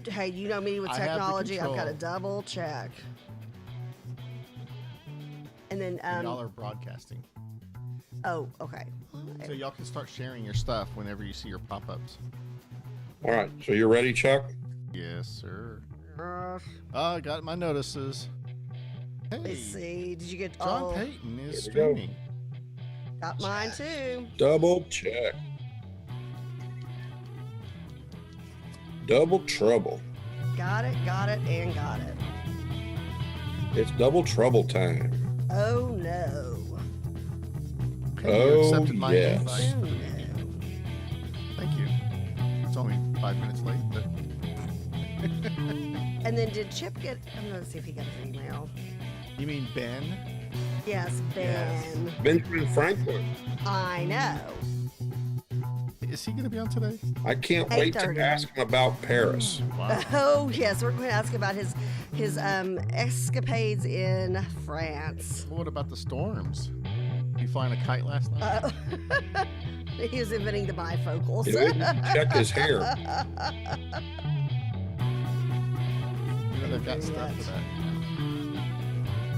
Hey, you know me with I have the technology. I've got to control. double check. And then, And y'all are broadcasting. oh, okay. So y'all can start sharing your stuff whenever you see your pop-ups. All right, so you're ready, Chuck? Yes, sir. Uh, I got my notices. Hey, let's see. Did you get John all? Payton is Here we go. streaming. Got mine too. Double check. Double trouble. Got it, and got it. It's double trouble time. Oh no. Okay, you Oh, accepted my yes. invite. Oh no. Thank you. It's only 5 minutes late, but And then did Chip get? I'm gonna see if he got his email. you mean Ben? Yes, Ben. Benjamin Franklin. I know. Is he going to be on today? I can't wait to 8:30. ask him about Paris. Wow. Oh yes, we're going to ask about his escapades in France. What about the storms? You flying a kite last night? He was inventing the bifocals. You didn't check his hair. You know they've got stuff for that.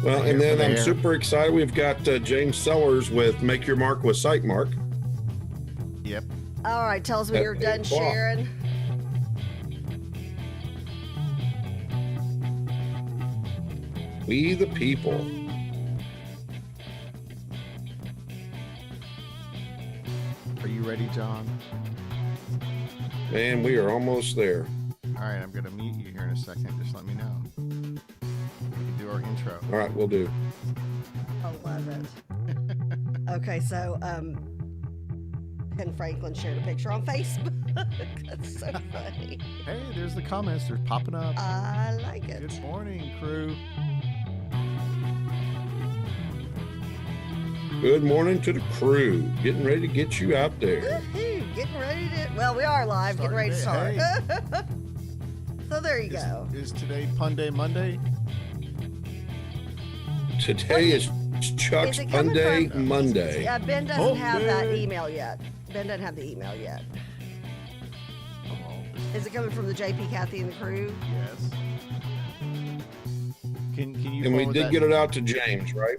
Well, Hair and then for the I'm hair. super excited. We've got James Sellers with Make Your Mark with Sightmark. Yep. All right, tell us when At you're done 8 o'clock. sharing. We the people. Are you ready, John? Man, we are almost there. All right, I'm going to mute you here in a second. Just let me know. We can do our intro. All right, we'll do. I love it. Okay, so Ben Franklin shared a picture on Facebook. That's so funny. Hey, there's the comments. They're popping up. I like it. Good morning, crew. Good morning to the crew. Getting ready to get you out there. Woohoo, getting ready to. Well, we are live. Getting ready to start. Starting So there you go. Is today Pun Day Monday? Today is Chuck's Is it coming Monday from- Monday. Yeah, Ben doesn't have that Monday. email yet. Ben doesn't have the email yet. Oh, Is it coming from the JP, Kathy, and the crew? yes. Can you? And we forward did that? get it out to James, right?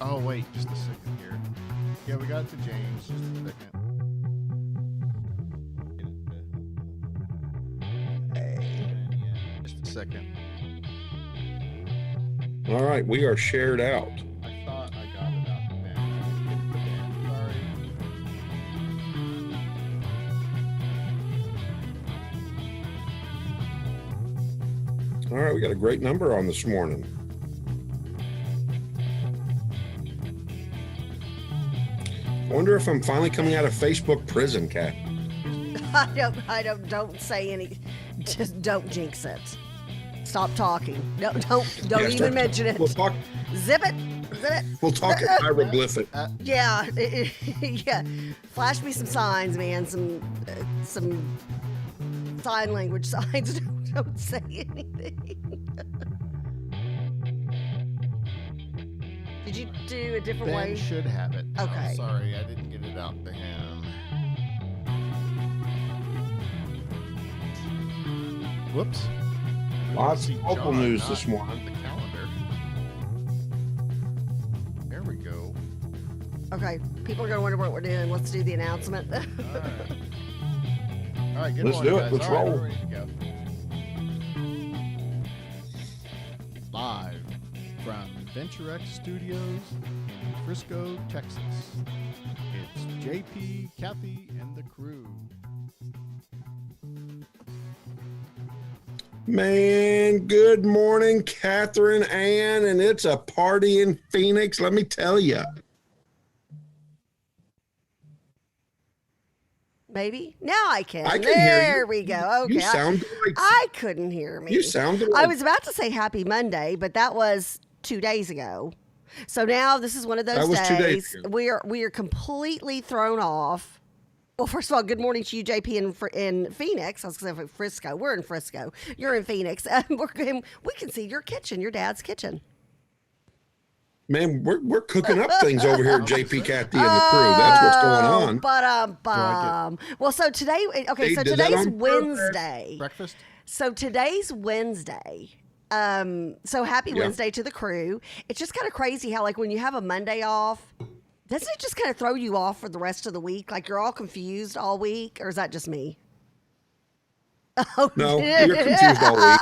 Oh wait, just a second here. Yeah, we got it to James. Just a second. Just a second. All right, we are shared out. I thought I got it out to Ben. I didn't get it to Ben. Sorry. All right, we got a great number on this morning. I wonder if I'm finally coming out of Facebook prison, Kat. Don't say any. Just don't jinx it. Stop talking. No, don't Yeah, even start- mention it. We'll talk. Zip it. Zip it. We'll talk in hieroglyphic. Yeah, yeah. Flash me some signs, man. Some sign language signs. Don't say anything. Did you do a different Ben way? should have it. now. Okay. Sorry, I didn't get it out to him. Whoops. Lots See of local John, news not this morning. The calendar. There we go. Okay, people are gonna wonder what we're doing. Let's do the announcement. All right. All right, good Let's morning, do it. guys. Let's All right, roll. we're ready to go. Live from VentureX Studios in Frisco, Texas. It's JP, Kathy, and the crew. Man, good morning, Catherine Ann, and it's a party in Phoenix, let me tell you. Maybe now I can. I can hear you. There we go. Okay, You sound like I couldn't hear me. you sound I like was about to say Happy Monday, but that was 2 days ago. So now this is one of those That was 2 days days ago. we are completely thrown off. Well, first of all, good morning to you, JP, in Phoenix. I was going to say Frisco. We're in Frisco. You're in Phoenix. We can see your kitchen, your dad's kitchen. Man, we're cooking up things over here at JP Cathy and the crew. That's what's going on. Well, so today, okay, They so did that today's on purpose. Wednesday. Breakfast? So today's Wednesday. So happy Yeah. Wednesday to the crew. It's just kind of crazy how, like, when you have a Monday off, doesn't it just kind of throw you off for the rest of the week? Like, you're all confused all week, or is that just me? Oh, No, you're confused all week.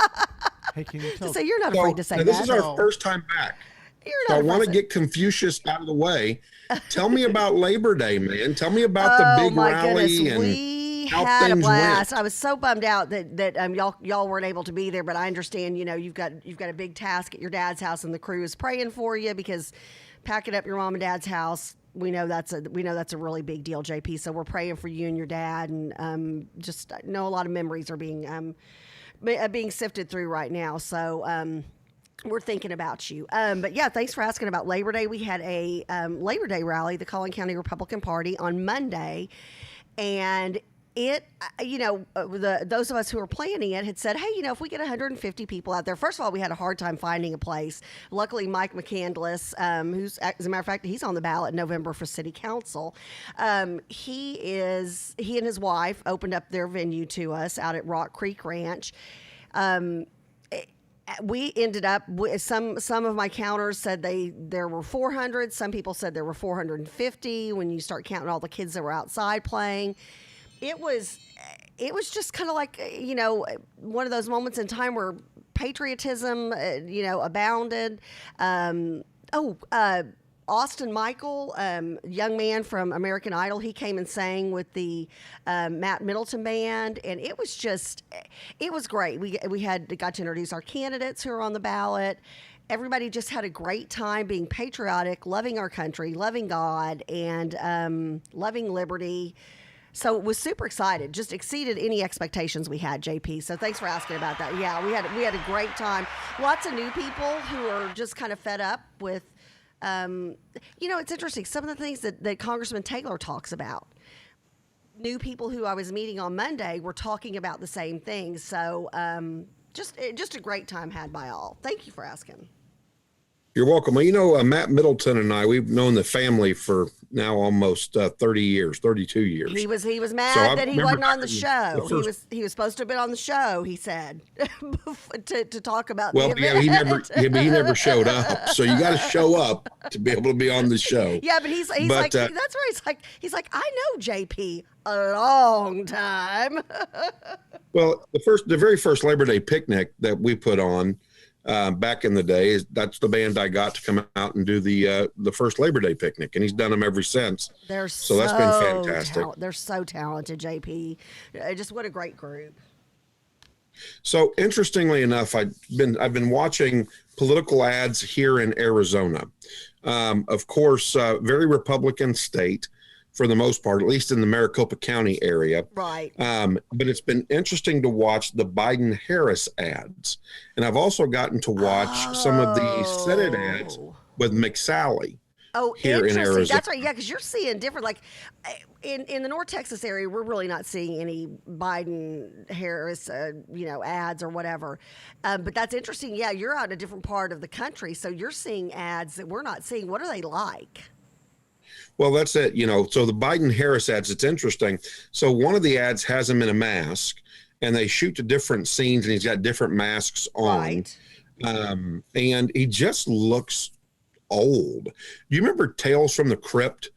Hey, can you tell? So you're not So, afraid to say now this that. is our first time back. You're So not I want to afraid get Confucius out of the way. Tell me about Labor Day, man. Tell me about the big rally and we how had a things blast. went. I was so bummed out that y'all weren't able to be there, but I understand. You know, you've got a big task at your dad's house, and the crew is praying for you because packing up your mom and dad's house. We know that's a really big deal, JP. So we're praying for you and your dad, and just know a lot of memories are being sifted through right now. So. We're thinking about you. But yeah, thanks for asking about Labor Day. We had a Labor Day rally, the Collin County Republican Party, on Monday. And it, those of us who were planning it had said, hey, if we get 150 people out there, first of all, we had a hard time finding a place. Luckily, Mike McCandless, who's, as a matter of fact, he's on the ballot in November for city council. He and his wife opened up their venue to us out at Rock Creek Ranch. We ended up some of my counters said there were 400. Some people said there were 450 when you start counting all the kids that were outside playing. It was just kind of like, one of those moments in time where patriotism, abounded. Austin Michael, young man from American Idol, he came and sang with the Matt Middleton band, and it was great. We got to introduce our candidates who are on the ballot. Everybody just had a great time being patriotic, loving our country, loving God, and loving liberty. So was super excited, just exceeded any expectations we had, JP. So thanks for asking about that. Yeah, we had a great time. Lots of new people who are just kind of fed up with. It's interesting. Some of the things that Congressman Taylor talks about, new people who I was meeting on Monday were talking about the same things. So just a great time had by all. Thank you for asking. You're welcome. Well, Matt Middleton and I, we've known the family for now almost 30 years, 32 years. He was mad So I that he remember wasn't on the back show. in the first- He was supposed to have been on the show, he said, to talk about Well, the yeah, event. he never showed up. So you got to show up to be able to be on the show. Yeah, but he's But, like, that's right. He's like, I know JP a long time. Well, the very first Labor Day picnic that we put on back in the day, that's the band I got to come out and do the first Labor Day picnic, and he's done them ever since. So that's been fantastic. They're so talented, JP. Just what a great group. So interestingly enough, I've been watching political ads here in Arizona. Of course, very Republican state for the most part, at least in the Maricopa County area. Right. But it's been interesting to watch the Biden-Harris ads. And I've also gotten to watch some of the Senate ads with McSally. Oh, here in interesting. Arizona. That's right. Yeah, because you're seeing different. Like in the North Texas area, we're really not seeing any Biden Harris, ads or whatever. But that's interesting. Yeah, you're out in a different part of the country, so you're seeing ads that we're not seeing. What are they like? Well, that's it. So the Biden Harris ads, it's interesting. So one of the ads has him in a mask, and they shoot to different scenes, and he's got different masks on. Right. And he just looks old. You remember Tales from the Crypt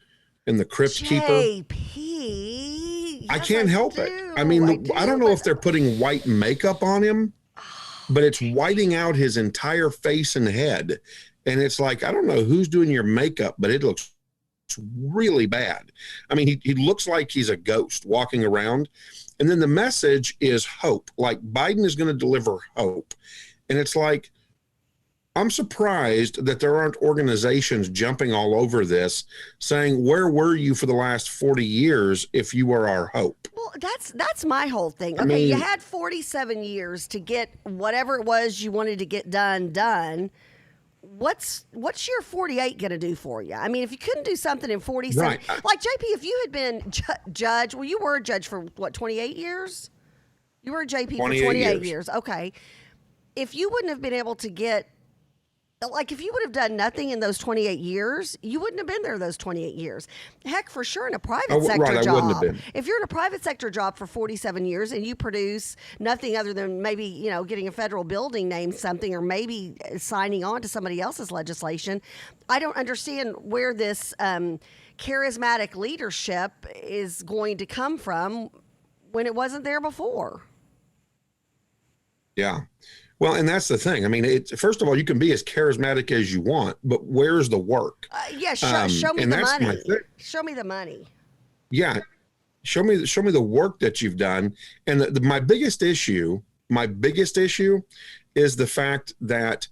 and the Crypt Keeper? JP. I Yes, can't help do. it. I mean, I don't know if they're putting white makeup on him, but it's whiting out his entire face and head. And it's like, I don't know who's doing your makeup, but it looks really bad. I mean, he looks like he's a ghost walking around. And then the message is hope. Like Biden is going to deliver hope. And it's like, I'm surprised that there aren't organizations jumping all over this saying, where were you for the last 40 years if you were our hope? Well, that's my whole thing. Okay, I mean, you had 47 years to get whatever it was you wanted to get done. What's your 48 going to do for you? I mean, if you couldn't do something in 47, Right. like JP, if you had been judge, well, you were a judge for what, 28 years? You were a JP for 28 years. Okay. If you wouldn't have been able to get Like, if you would have done nothing in those 28 years, you wouldn't have been there those 28 years. Heck, for sure, in a private sector right, job. I wouldn't have been. If you're in a private sector job for 47 years and you produce nothing other than maybe, getting a federal building named something or maybe signing on to somebody else's legislation, I don't understand where this charismatic leadership is going to come from when it wasn't there before. Yeah. Well, and that's the thing. I mean, first of all, you can be as charismatic as you want, but where's the work? Yeah, show me and the that's my money. thing. Show me the money. Yeah, show me the work that you've done. And my biggest issue is the fact that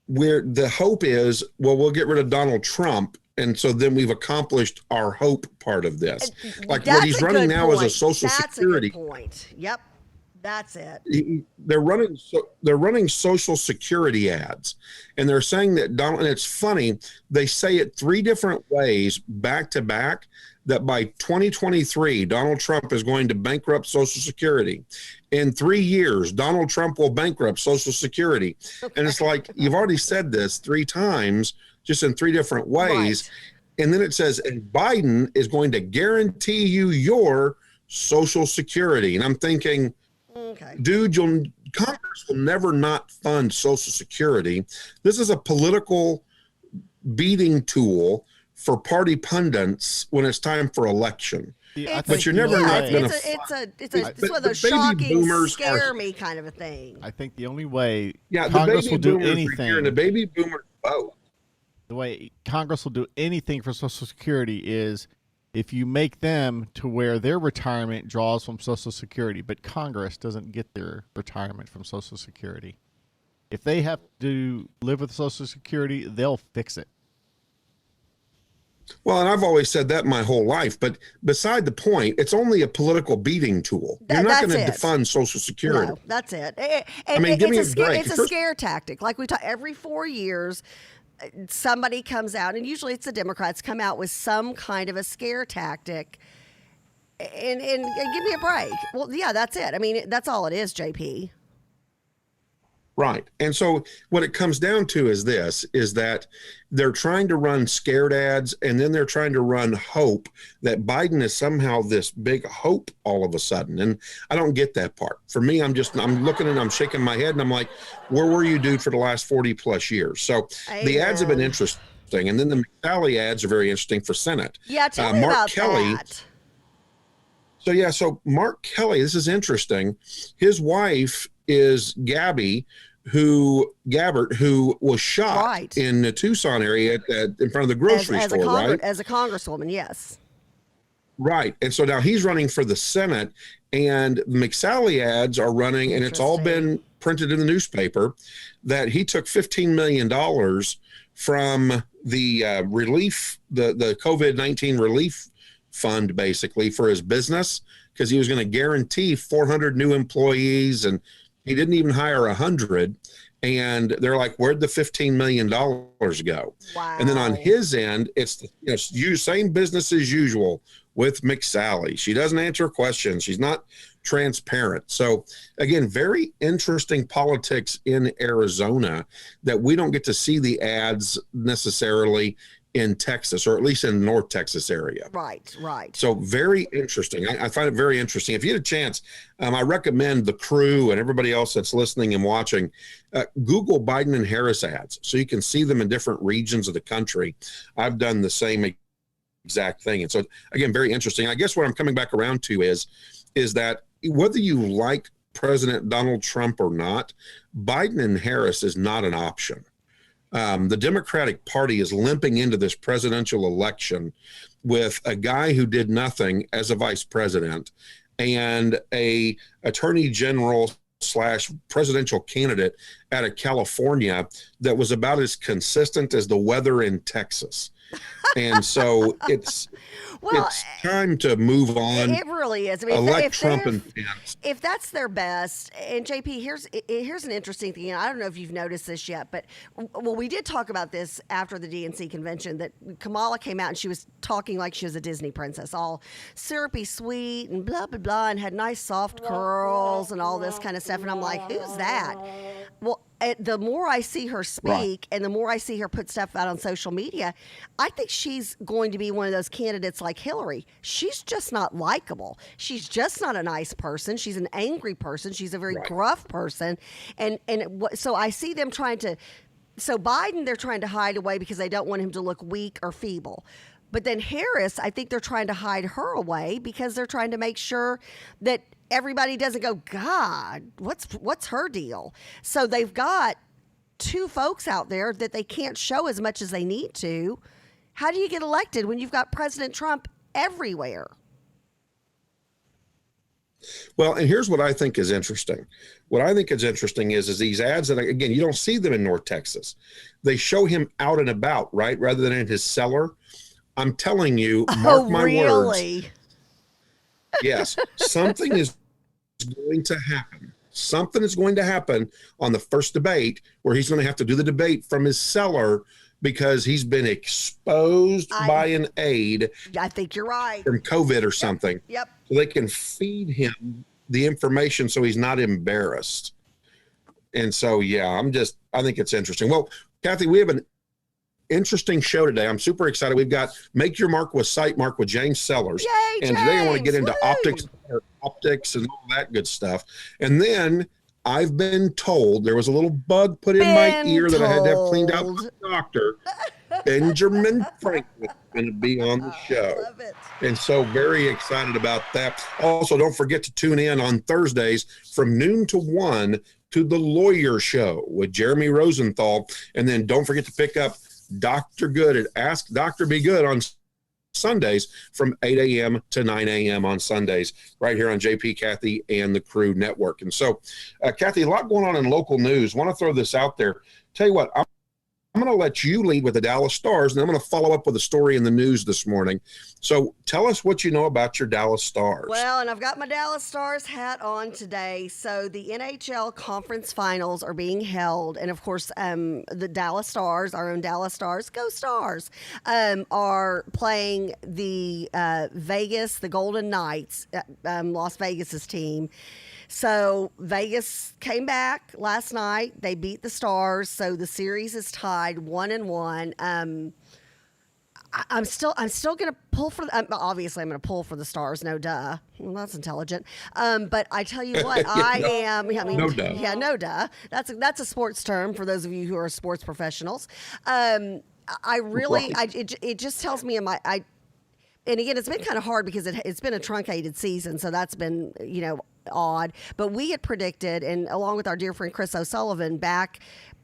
where the hope is, well, we'll get rid of Donald Trump. And so then we've accomplished our hope part of this. Like That's what he's a running good now is a point. Social That's Security. a good point. Yep. That's it. They're running Social Security ads, and they're saying that Donald. And it's funny, they say it three different ways back to back. That by 2023, Donald Trump is going to bankrupt Social Security. In 3 years, Donald Trump will bankrupt Social Security. Okay. And it's like, you've already said this three times, just in three different ways. Right. And then it says, and Biden is going to guarantee you your Social Security. And I'm thinking, okay, dude, Congress will never not fund Social Security. This is a political beating tool for party pundits when it's time for election. But you're never not going to. It's one of those shocking, scare me kind of a thing. I think the only way Congress the baby will do anything, and the baby boomers vote. The way Congress will do anything for Social Security is if you make them to where their retirement draws from Social Security, but Congress doesn't get their retirement from Social Security. If they have to live with Social Security, they'll fix it. Well, and I've always said that my whole life, but beside the point, it's only a political beating tool. You're not going to defund Social Security. No, that's it. I mean, give me a break. It's a scare tactic. Like we talk, every 4 years, somebody comes out, and usually it's the Democrats, come out with some kind of a scare tactic and give me a break. Well, yeah, that's it. I mean, that's all it is, JP. Right. And so what it comes down to is that they're trying to run scared ads, and then they're trying to run hope that Biden is somehow this big hope all of a sudden. And I don't get that part. For me, I'm looking and I'm shaking my head and I'm like, where were you, dude, for the last 40 plus years? So the ads have been interesting. And then the McSally ads are very interesting for Senate. Yeah, tell me Mark about Kelly, that. So Mark Kelly, this is interesting. His wife is Gabbert, who was shot in the Tucson area in front of the grocery store, right? As a congresswoman, yes. Right. And so now he's running for the Senate, and McSally ads are running, and it's all been printed in the newspaper that he took $15 million from the the COVID-19 relief fund, basically, for his business, because he was going to guarantee 400 new employees, and he didn't even hire 100. And they're like, where'd the $15 million go? Wow. And then on his end, it's same business as usual with McSally. She doesn't answer questions. She's not transparent. So again, very interesting politics in Arizona that we don't get to see the ads necessarily in Texas, or at least in the North Texas area. Right. So very interesting. I find it very interesting. If you had a chance, I recommend the crew and everybody else that's listening and watching, Google Biden and Harris ads so you can see them in different regions of the country. I've done the same exact thing. And so again, very interesting. I guess what I'm coming back around to is that whether you like President Donald Trump or not, Biden and Harris is not an option. The Democratic Party is limping into this presidential election with a guy who did nothing as a vice president and a attorney general / presidential candidate out of California that was about as consistent as the weather in Texas. And so it's time to move on. It really is. I mean, elect Trump and Pence. If that's their best, and JP, here's an interesting thing. I don't know if you've noticed this yet, but we did talk about this after the DNC convention, that Kamala came out and she was talking like she was a Disney princess, all syrupy sweet and blah, blah, blah, and had nice soft curls and all this kind of stuff. And I'm like, who's that? Well, the more I see her speak and the more I see her put stuff out on social media, I think she's going to be one of those candidates like Hillary. She's just not likable. She's just not a nice person. She's an angry person. She's a very gruff person. So I see them trying to, so Biden, they're trying to hide away because they don't want him to look weak or feeble. But then Harris, I think they're trying to hide her away because they're trying to make sure that everybody doesn't go, God, what's her deal? So they've got two folks out there that they can't show as much as they need to. How do you get elected when you've got President Trump everywhere? Well, and here's what I think is interesting. What I think is interesting is these ads that, again, you don't see them in North Texas. They show him out and about, right, rather than in his cellar. I'm telling you, mark my words. Yes, something is going to happen. Something is going to happen on the first debate where he's going to have to do the debate from his cellar because he's been exposed by an aide. I think you're right. From COVID or something. Yep. So they can feed him the information so he's not embarrassed. And so, yeah, I think it's interesting. Well, Kathy, we have an interesting show today. I'm super excited. We've got Make Your Mark with Sight Mark with James Sellers. Yay, and today I want to get James! into optics and all that good stuff. And then I've been told there was a little bug put in my ear that I had to have cleaned out by the doctor. Benjamin Franklin is going to be on the show. I love it. And so very excited about that. Also, don't forget to tune in on Thursdays from noon to 1 to The Lawyer Show with Jeremy Rosenthal. And then don't forget to pick up Dr. Good at Ask Dr. Be Good on Sundays from 8 a.m. to 9 a.m. on Sundays, right here on JP, Kathy, and the Crew Network. And so, Kathy, a lot going on in local news. Want to throw this out there. Tell you what, I'm going to let you lead with the Dallas Stars, and I'm going to follow up with a story in the news this morning. So tell us what you know about your Dallas Stars. Well, and I've got my Dallas Stars hat on today. So the NHL conference finals are being held. And, of course, the Dallas Stars, our own Dallas Stars, go Stars, are playing the the Golden Knights, Las Vegas's team. So Vegas came back last night. They beat the Stars, so the series is tied 1-1. I'm still going to pull for. Obviously, I'm going to pull for the Stars. No duh. Well, that's intelligent. But I tell you what, No duh. Yeah, no duh. That's a sports term for those of you who are sports professionals. I really, it just tells me and again, it's been kind of hard because it's been a truncated season, so that's been, odd. But we had predicted, and along with our dear friend Chris O'Sullivan, back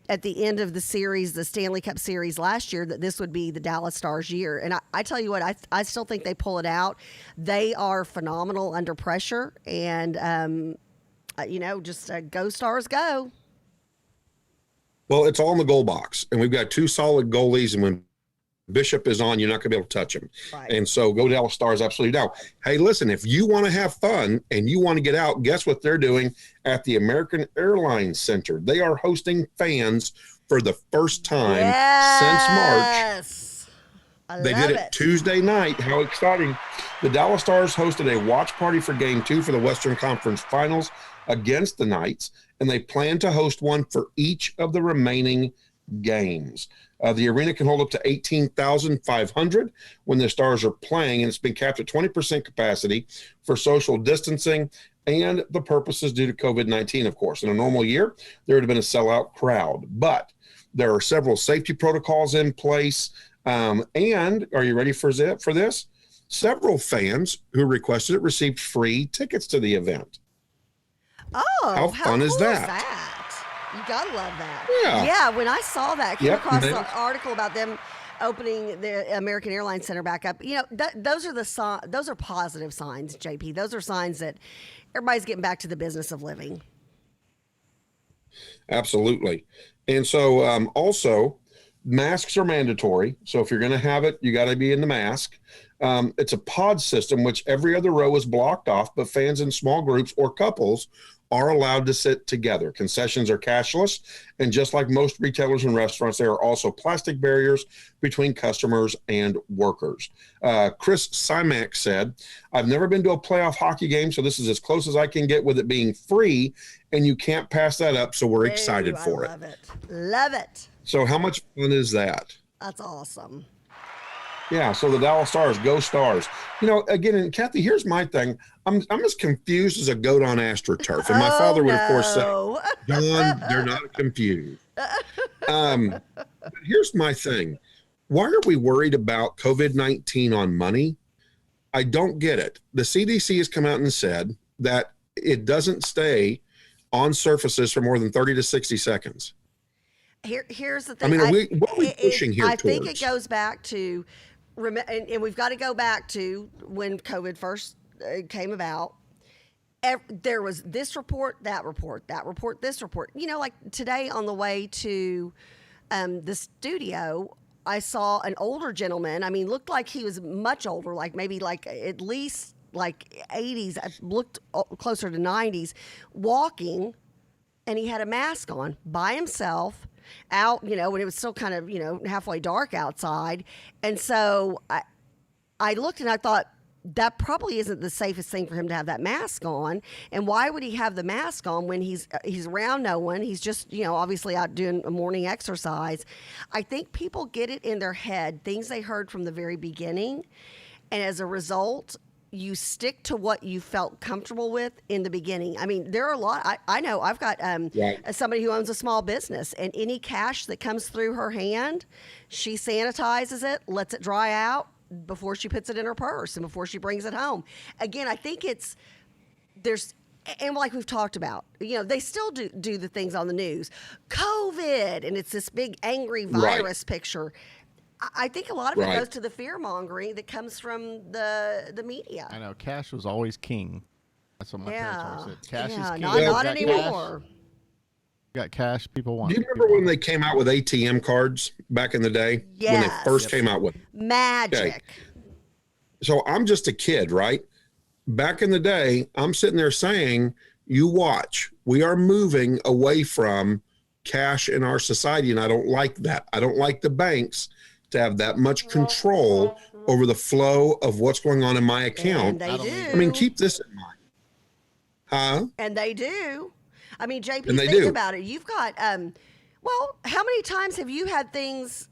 at the end of the series, the Stanley Cup series last year, that this would be the Dallas Stars year. And I tell you what, I still think they pull it out. They are phenomenal under pressure, and, just go Stars, go. Well, it's all in the goal box, and we've got two solid goalies, and when Bishop is on, you're not going to be able to touch him. Right. And so go Dallas Stars, absolutely. Now, hey, listen, if you want to have fun and you want to get out, guess what they're doing at the American Airlines Center? They are hosting fans for the first time since March. They did it Tuesday night. How exciting. The Dallas Stars hosted a watch party for Game 2 for the Western Conference Finals against the Knights, and they plan to host one for each of the remaining games. The arena can hold up to 18,500 when the Stars are playing, and it's been capped at 20% capacity for social distancing and the purposes due to COVID-19, of course. In a normal year, there would have been a sellout crowd, but there are several safety protocols in place. And are you ready for this? Several fans who requested it received free tickets to the event. Oh, how fun cool is that? You gotta love that. Yeah. When I saw that, came across the article about them opening the American Airlines Center back up. Those are positive signs, JP. Those are signs that everybody's getting back to the business of living. Absolutely. And so also masks are mandatory. So if you're going to have it, you got to be in the mask. It's a pod system, which every other row is blocked off, but fans in small groups or couples are allowed to sit together. Concessions are cashless, and just like most retailers and restaurants, there are also plastic barriers between customers and workers. Chris Simak said, I've never been to a playoff hockey game, so this is as close as I can get with it being free, and you can't pass that up, so we're excited for it. I love it. Love it. So how much fun is that? That's awesome. Yeah, so the Dallas Stars, go Stars. You know, again, and Kathy, here's my thing. I'm as confused as a goat on AstroTurf. And my father would, of course, say, John, they're not confused. But here's my thing. Why are we worried about COVID-19 on money? I don't get it. The CDC has come out and said that it doesn't stay on surfaces for more than 30 to 60 seconds. Here's the thing. I mean, what are we pushing here I towards? think it goes back to, and we've got to go back to when COVID first came about. There was this report, that report, that report, this report. You know, like today on the way to the studio, I saw an older gentleman. I mean, looked like he was much older, like maybe like at least like 80s. I looked closer to 90s, walking, and he had a mask on by himself out, you know, when it was still kind of, you know, halfway dark outside. And so I looked and I thought, that probably isn't the safest thing for him to have that mask on. And why would he have the mask on when he's around no one? He's just, you know, obviously out doing a morning exercise. I think people get it in their head, things they heard from the very beginning. And as a result, you stick to what you felt comfortable with in the beginning. I mean, there are a lot. I know I've got somebody who owns a small business, and any cash that comes through her hand, she sanitizes it, lets it dry out before she puts it in her purse and before she brings it home. Again, I think and like we've talked about, you know, they still do the things on the news. COVID, and it's this big angry virus picture. I think a lot of it goes to the fear mongering that comes from the media. I know cash was always king. That's what my parents always said. Cash is king. Not anymore. Got cash, people want. Do you remember when they came out with ATM cards back in the day? Yes. When they first came out with Magic. Okay. So I'm just a kid, right? Back in the day, I'm sitting there saying, you watch, we are moving away from cash in our society, and I don't like that. I don't like the banks to have that much control over the flow of what's going on in my account. And they do. I mean, keep this in mind. Huh? And they do. I mean, JP, And they think do. about it. You've got, well, how many times have you had things,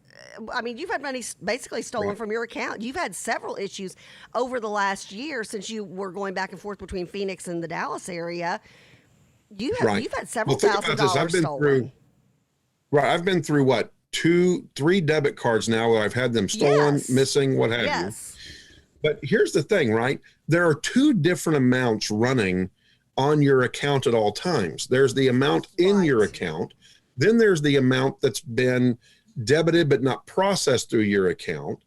I mean, you've had money basically stolen from your account. You've had several issues over the last year since you were going back and forth between Phoenix and the Dallas area. You've had several Well, think about this. $1,000s stolen. I've been through what, 2-3 debit cards now where I've had them stolen, Yes. missing, what have you. But here's the thing, right? There are two different amounts running on your account at all times. There's the amount in your account. Then there's the amount that's been debited but not processed through your account.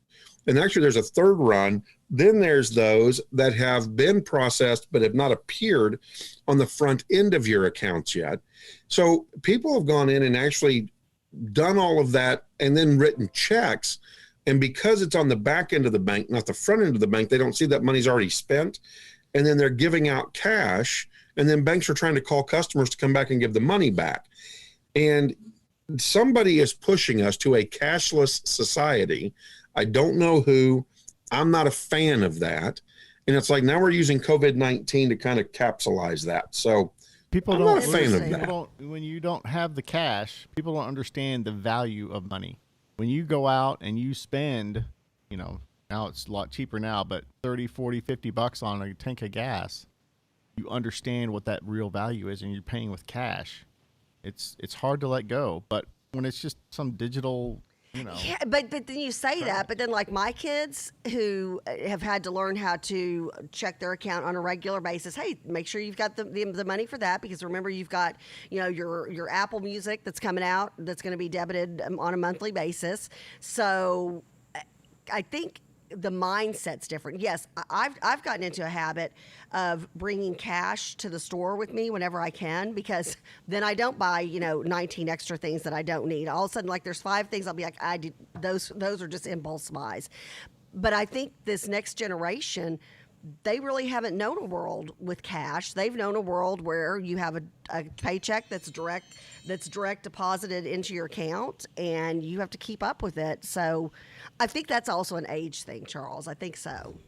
And actually there's a third run. Then there's those that have been processed but have not appeared on the front end of your accounts yet. So people have gone in and actually done all of that and then written checks. And because it's on the back end of the bank, not the front end of the bank, they don't see that money's already spent. And then they're giving out cash. And then banks are trying to call customers to come back and give the money back. And somebody is pushing us to a cashless society. I don't know who. I'm not a fan of that. And it's like now we're using COVID-19 to kind of capsulize that. So People I'm don't. not a fan of people that. don't. When you don't have the cash, people don't understand the value of money. When you go out and you spend, you know, now it's a lot cheaper now, but 30, 40, 50 bucks on a tank of gas, you understand what that real value is, and you're paying with cash. It's hard to let go, but when it's just some digital, you know. Yeah, but then you say that, but then like my kids who have had to learn how to check their account on a regular basis. Hey, make sure you've got the money for that, because remember you've got, you know, your Apple Music that's coming out that's going to be debited on a monthly basis. So I think the mindset's different. Yes, I've gotten into a habit of bringing cash to the store with me whenever I can, because then I don't buy, you know, 19 extra things that I don't need. All of a sudden, like there's 5 things I'll be like, those are just impulse buys. But I think this next generation, they really haven't known a world with cash. They've known a world where you have a paycheck that's direct deposited into your account, and you have to keep up with it. So I think that's also an age thing, Charles. I think so.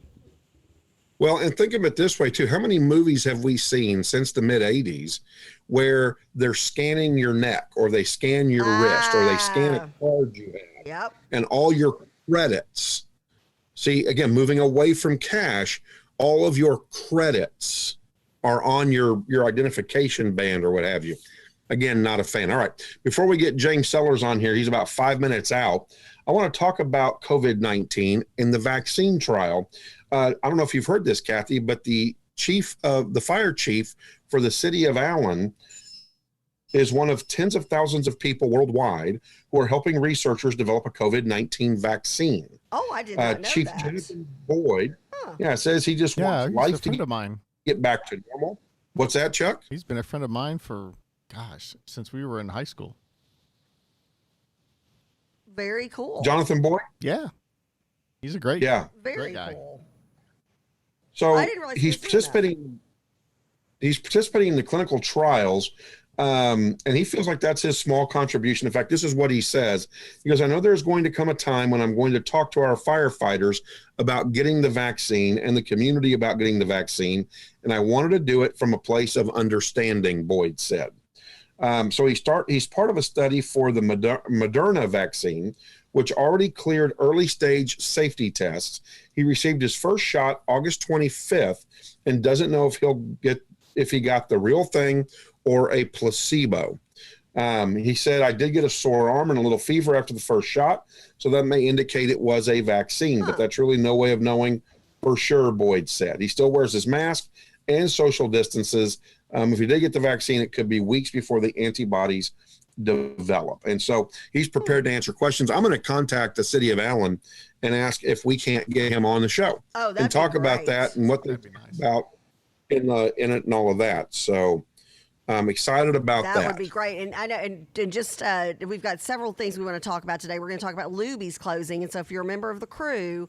Well, and think of it this way too. How many movies have we seen since the mid 80s where they're scanning your neck, or they scan your wrist, or they scan a card you have, Yep. and all your credits? See, again, moving away from cash, all of your credits are on your identification band or what have you. Again, not a fan. All right. Before we get James Sellers on here, he's about 5 minutes out. I want to talk about COVID-19 and the vaccine trial. I don't know if you've heard this, Kathy, but the fire chief for the city of Allen is one of tens of thousands of people worldwide who are helping researchers develop a COVID-19 vaccine. Oh, I did not know Chief that. Jonathan Boyd, Huh. says he just Yeah, wants he's a life to friend of mine. get back to normal. What's that, Chuck? He's been a friend of mine for, since we were in high school. Very cool. Jonathan Boyd? Yeah. He's a great Yeah. Very great guy. cool. So I didn't realize he he's was doing that. participating. He's participating in the clinical trials, and he feels like that's his small contribution. In fact, this is what he says. He goes, "I know there's going to come a time when I'm going to talk to our firefighters about getting the vaccine and the community about getting the vaccine, and I wanted to do it from a place of understanding," Boyd said. So he's part of a study for the Moderna vaccine, which already cleared early stage safety tests. He received his first shot August 25th and doesn't know if he got the real thing or a placebo. He said, "I did get a sore arm and a little fever after the first shot, so that may indicate it was a vaccine, but that's really no way of knowing for sure," Boyd said. He still wears his mask and social distances. If he did get the vaccine, it could be weeks before the antibodies develop. And so he's prepared to answer questions. I'm going to contact the city of Allen and ask if we can't get him on the show Oh, that'd and talk be about great. that and what they're That'd be nice. about in it and all of that. So I'm excited about that. That would be great. And I know, and just we've got several things we want to talk about today. We're going to talk about Luby's closing, and so if you're a member of the crew,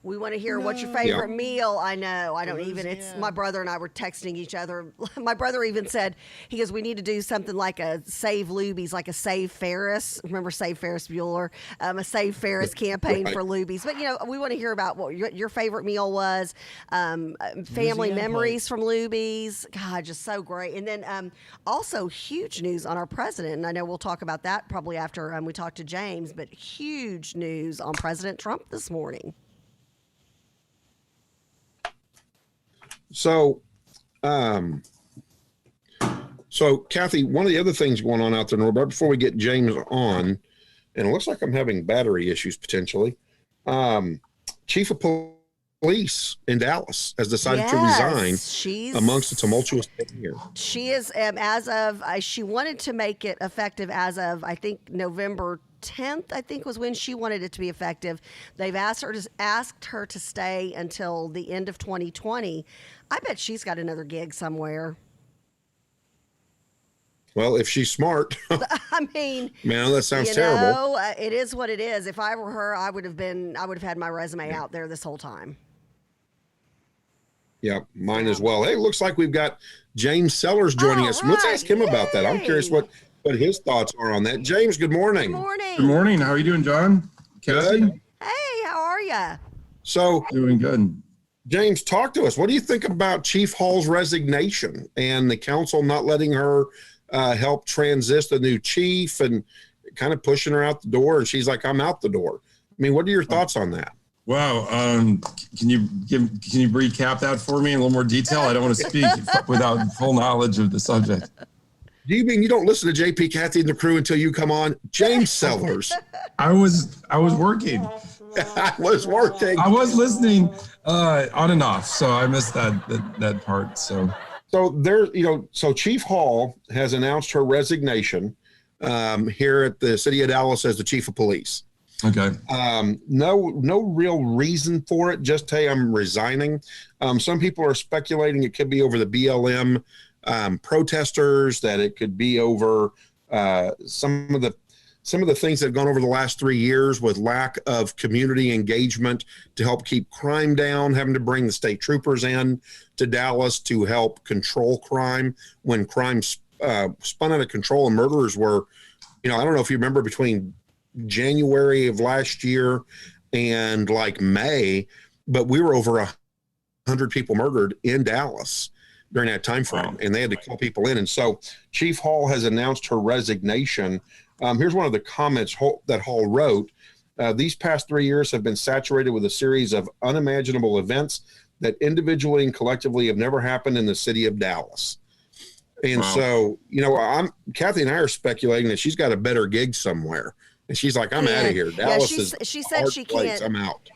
we want to hear what's your favorite meal. I know. I don't even. It's my brother and I were texting each other. My brother even said, he goes, "We need to do something like a Save Luby's, like a Save Ferris. Remember Save Ferris Bueller? A Save Ferris campaign Right. for Luby's." But we want to hear about what your favorite meal was. Family Louisiana memories from Luby's. God, just so great. And then also huge news on our president. And I know we'll talk about that probably after we talk to James. But huge news on President Trump this morning. So, Kathy, one of the other things going on out there, right before we get James on, and it looks like I'm having battery issues potentially. Chief of Police in Dallas has decided to resign She's amongst a tumultuous year. She is as of she wanted to make it effective as of I think November 10th. I think was when she wanted it to be effective. They've asked her to stay until the end of 2020. I bet she's got another gig somewhere. Well, if she's smart, I mean, man, that sounds you terrible. know, it is what it is. If I were her, I would have had my resume out there this whole time. Yeah, mine as well. Hey, looks like we've got James Sellers joining All us. Let's right. ask him about that. I'm curious Yay. what his thoughts are on that. James, good morning. Good morning. Good morning. How are you doing, John? Kathy? Good. Hey, how are you? So, Doing good. James, talk to us. What do you think about Chief Hall's resignation and the council not letting her help transition the new chief and kind of pushing her out the door? And she's like, "I'm out the door." I mean, what are your thoughts on that? Wow. Can you recap that for me in a little more detail? I don't want to speak without full knowledge of the subject. Do you mean you don't listen to JP, Kathy, and the crew until you come on? James Sellers. I was working. I was working. I was listening on and off, so I missed that part. So So Chief Hall has announced her resignation here at the city of Dallas as the chief of police. okay. No real reason for it. Just, hey, I'm resigning. Some people are speculating it could be over the BLM protesters, that it could be over some of the some of the things that have gone over the last 3 years with lack of community engagement to help keep crime down, having to bring the state troopers in to Dallas to help control crime when crime spun out of control and murderers were, I don't know if you remember between January of last year and like May, but we were over 100 people murdered in Dallas during that time frame, and they had to call people in. And so Chief Hall has announced her resignation. Here's one of the comments that Hall wrote. These past 3 years have been saturated with a series of unimaginable events that individually and collectively have never happened in the city of Dallas. And so, Kathy and I are speculating that she's got a better gig somewhere. And she's like, I'm out of here. Dallas she said she can't. I'm out.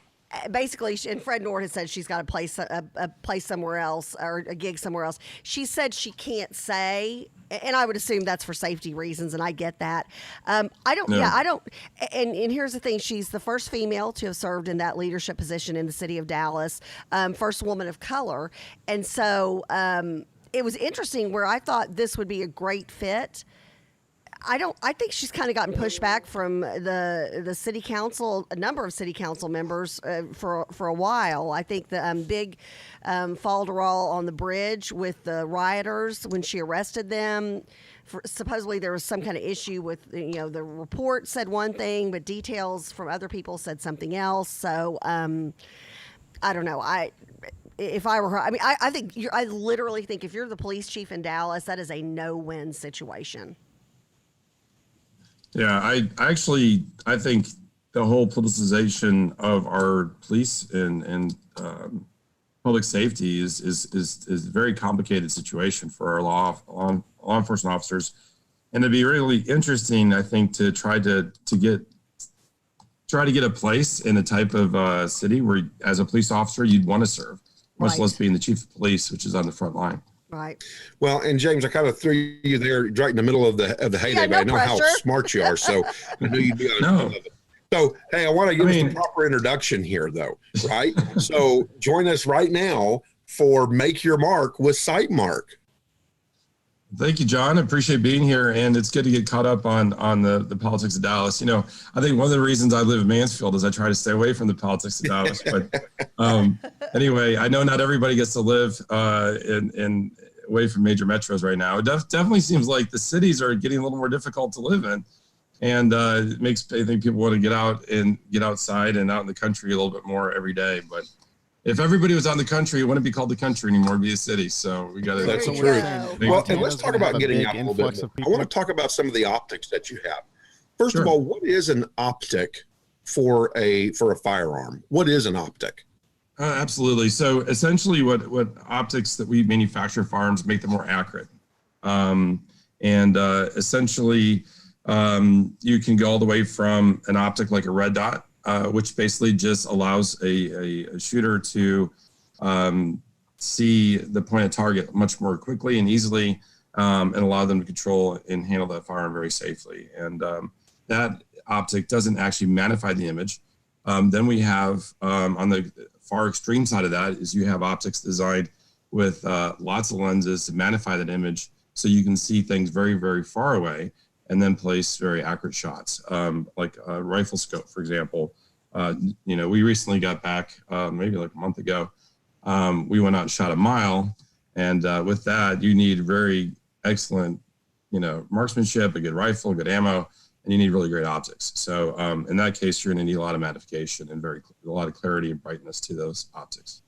Basically, and Fred Nord has said she's got a place somewhere else or a gig somewhere else. She said she can't say, and I would assume that's for safety reasons, and I get that. I don't. And here's the thing: she's the first female to have served in that leadership position in the city of Dallas, first woman of color, and so it was interesting. Where I thought this would be a great fit. I think she's kind of gotten pushback from the city council, a number of city council members for a while. I think the big falderall on the bridge with the rioters when she arrested them. Supposedly there was some kind of issue with, the report said one thing, but details from other people said something else. So I don't know. If I were her, I literally think if you're the police chief in Dallas, that is a no-win situation. Yeah, I think the whole politicization of our police and public safety is a very complicated situation for our law enforcement officers, and it'd be really interesting, I think, to try to get a place in a type of city where, as a police officer, you'd want to serve, much less being the chief of police, which is on the front line. Right. Well, and James, I kind of threw you there right in the middle of the heyday, but I know how smart you are, so I knew you'd be on top of it. So, hey, I want to give us the proper introduction here, though, right? So, join us right now for Make Your Mark with Sightmark. Thank you, John. I appreciate being here, and it's good to get caught up on the politics of Dallas. I think one of the reasons I live in Mansfield is I try to stay away from the politics of Dallas. But anyway, I know not everybody gets to live in away from major metros right now. It definitely seems like the cities are getting a little more difficult to live in, and it makes I think people want to get out and get outside and out in the country a little bit more every day. But if everybody was out in the country, it wouldn't be called the country anymore; it'd be a city. So we got to. That's the true. Well, and let's talk about getting out a little bit more. I want to talk about some of the optics that you have. First of all, what is an optic for a firearm? What is an optic? Absolutely. So essentially what optics that we manufacture firearms make them more accurate. Essentially you can go all the way from an optic like a red dot, which basically just allows a shooter to see the point of target much more quickly and easily, and allow them to control and handle that firearm very safely. And that optic doesn't actually magnify the image. Then we have on the far extreme side of that is you have optics designed with lots of lenses to magnify that image so you can see things very, very far away and then place very accurate shots. Like a rifle scope, for example. We recently got back, maybe like a month ago, we went out and shot a mile. And with that, you need very excellent, marksmanship, a good rifle, good ammo, and you need really great optics. So in that case, you're going to need a lot of magnification and a lot of clarity and brightness to those optics.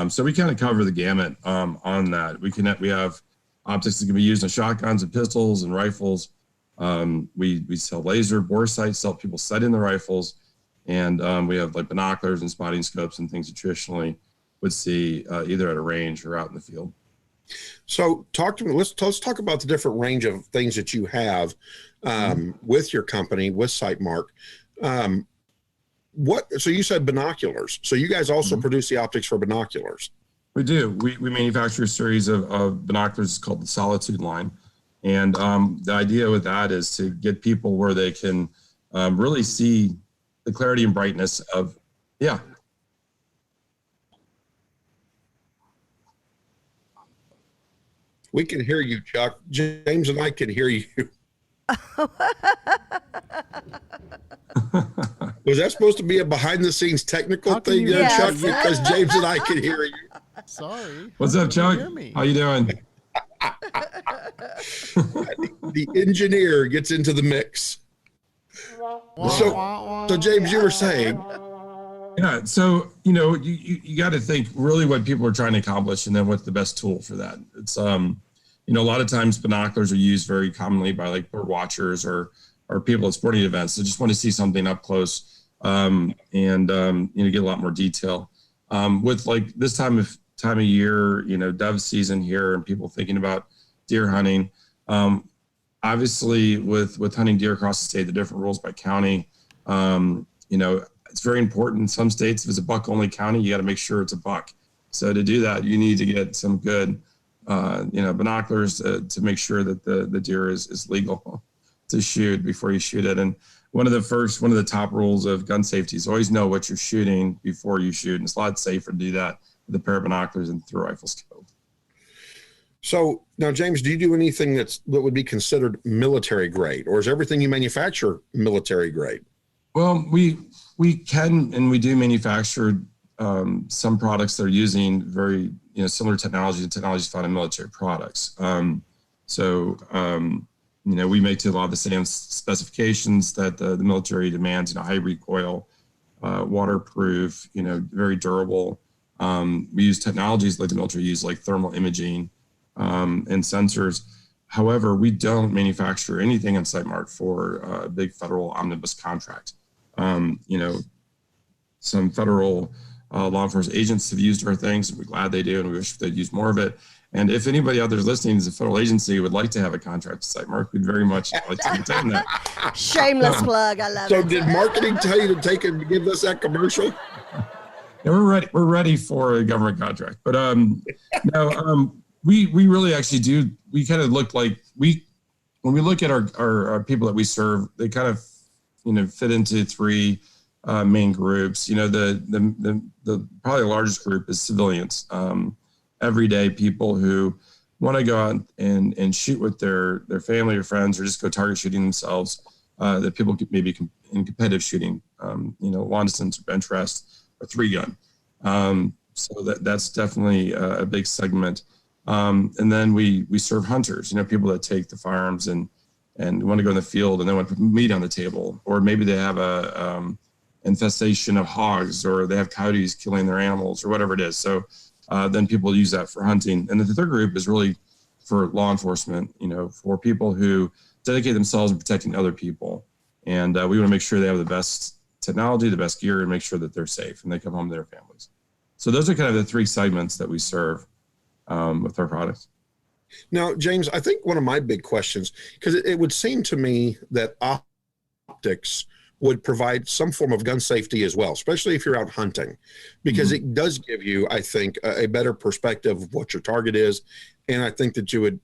So we kind of cover the gamut on that. We have optics that can be used in shotguns and pistols and rifles. We sell laser bore sights to help people sight in the rifles, and we have like binoculars and spotting scopes and things you traditionally would see either at a range or out in the field. So talk to me. Let's talk about the different range of things that you have with your company, with Sightmark. So you said binoculars. So you guys also produce the optics for binoculars. We do. We manufacture a series of binoculars called the Solitude line. And the idea with that is to get people where they can really see the clarity and brightness of, We can hear you, Chuck. James and I can hear you. Was that supposed to be a behind the scenes technical How can thing you- there, Chuck? Yes. Because James and I could hear you. Sorry. What's How up, can you Chuck? hear me? How you doing? The engineer gets into the mix. Wah, So- wah, wah. So, James, you were saying, Yeah, so you got to think really what people are trying to accomplish, and then what's the best tool for that. It's a lot of times binoculars are used very commonly by like bird watchers or people at sporting events. They just want to see something up close, and get a lot more detail. With like this time of year, dove season here, and people thinking about deer hunting. Obviously, with hunting deer across the state, the different rules by county. It's very important in some states. If it's a buck only county, you got to make sure it's a buck. So to do that, you need to get some good, binoculars to make sure that the deer is legal to shoot before you shoot it. And one of the top rules of gun safety is always know what you're shooting before you shoot. And it's a lot safer to do that with a pair of binoculars and through a rifle scope. so now, James, do you do anything that would be considered military grade, or is everything you manufacture military grade? Well, we can and we do manufacture some products that are using very similar technology to technologies found in military products. We make to a lot of the same specifications that the military demands. High recoil, waterproof, very durable. We use technologies like the military use, like thermal imaging and sensors. However, we don't manufacture anything on SiteMark for a big federal omnibus contract. Some federal law enforcement agents have used our things, and we're glad they do, and we wish they'd use more of it. And if anybody out there is listening is a federal agency would like to have a contract with SiteMark, we'd very much like to entertain that. Shameless plug. I love So, it. did marketing tell you to give us that commercial? Yeah, we're ready. We're ready for a government contract, but we really actually do. We kind of look like when we look at our people that we serve, they kind of fit into three main groups. The probably the largest group is civilians, everyday people who want to go out and shoot with their family or friends, or just go target shooting themselves. That people could maybe in competitive shooting, long distance or bench rest or 3-gun. So that's definitely a big segment. And then we serve hunters, people that take the firearms and want to go in the field and they want to put meat on the table, or maybe they have a infestation of hogs, or they have coyotes killing their animals, or whatever it is. So then people use that for hunting. And then the third group is really for law enforcement, for people who dedicate themselves to protecting other people. And we want to make sure they have the best technology, the best gear, and make sure that they're safe and they come home to their families. So those are kind of the three segments that we serve with our products. Now, James, I think one of my big questions, because it would seem to me that optics would provide some form of gun safety as well, especially if you're out hunting, because it does give you, I think, a better perspective of what your target is. And I think that you would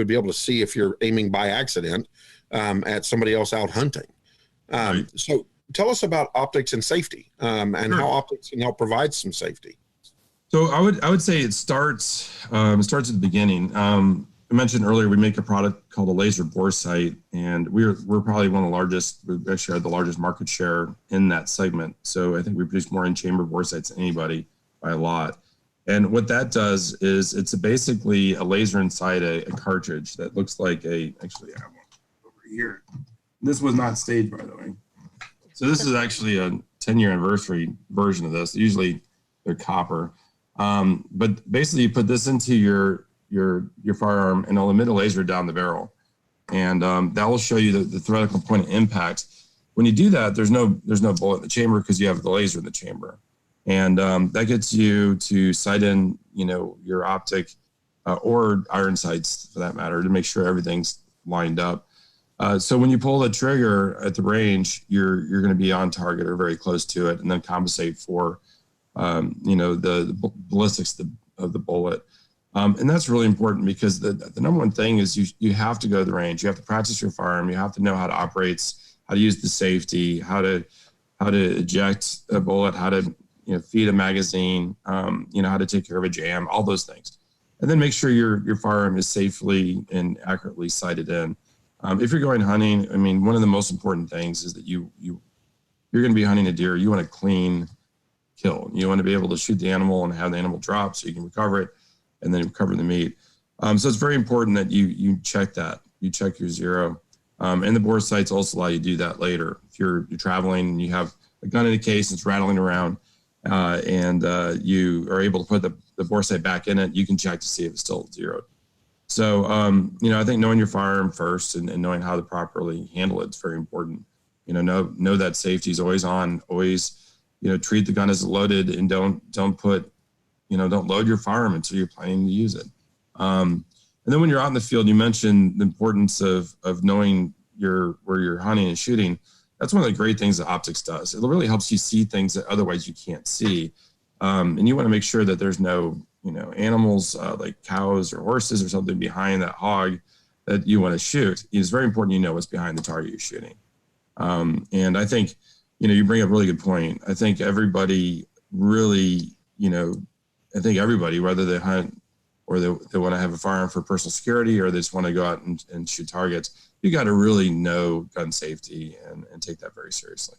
be able to see if you're aiming by accident at somebody else out hunting. Right. So tell us about optics and safety, and Sure. how optics can help provide some safety. So I would say it starts at the beginning. I mentioned earlier we make a product called a laser bore sight, and we're probably one of the largest. We actually had the largest market share in that segment. So I think we produce more in-chamber bore sights than anybody by a lot. And what that does is it's basically a laser inside a cartridge that looks like actually I have one over here. This was not staged, by the way. So this is actually a 10-year anniversary version of this. Usually they're copper. But basically you put this into your firearm and it'll emit a laser down the barrel. And that will show you the theoretical point of impact. When you do that, there's no bullet in the chamber because you have the laser in the chamber. And that gets you to sight in, your optic or iron sights for that matter, to make sure everything's lined up. So when you pull the trigger at the range, you're going to be on target or very close to it, and then compensate for, the ballistics of the bullet. And that's really important because the number one thing is you have to go to the range. You have to practice your firearm. You have to know how to operate, how to use the safety, how to eject a bullet, how to feed a magazine, how to take care of a jam, all those things. And then make sure your firearm is safely and accurately sighted in. If you're going hunting, I mean, one of the most important things is that you're going to be hunting a deer. You want a clean kill. You want to be able to shoot the animal and have the animal drop so you can recover it and then recover the meat. So it's very important that you check that. You check your zero. And the bore sights also allow you to do that later. If you're traveling and you have a gun in a case that's rattling around and you are able to put the bore sight back in it, you can check to see if it's still zeroed. So, I think knowing your firearm first and knowing how to properly handle it is very important. Know that safety is always on, always, treat the gun as loaded and don't load your firearm until you're planning to use it. And then when you're out in the field, you mentioned the importance of knowing where you're hunting and shooting. That's one of the great things that optics does. It really helps you see things that otherwise you can't see. And you want to make sure that there's no, animals like cows or horses or something behind that hog that you want to shoot. It's very important you know what's behind the target you're shooting. And I think, you bring up a really good point. I think everybody really, everybody, whether they hunt or they want to have a firearm for personal security or they just want to go out and shoot targets, you got to really know gun safety and take that very seriously.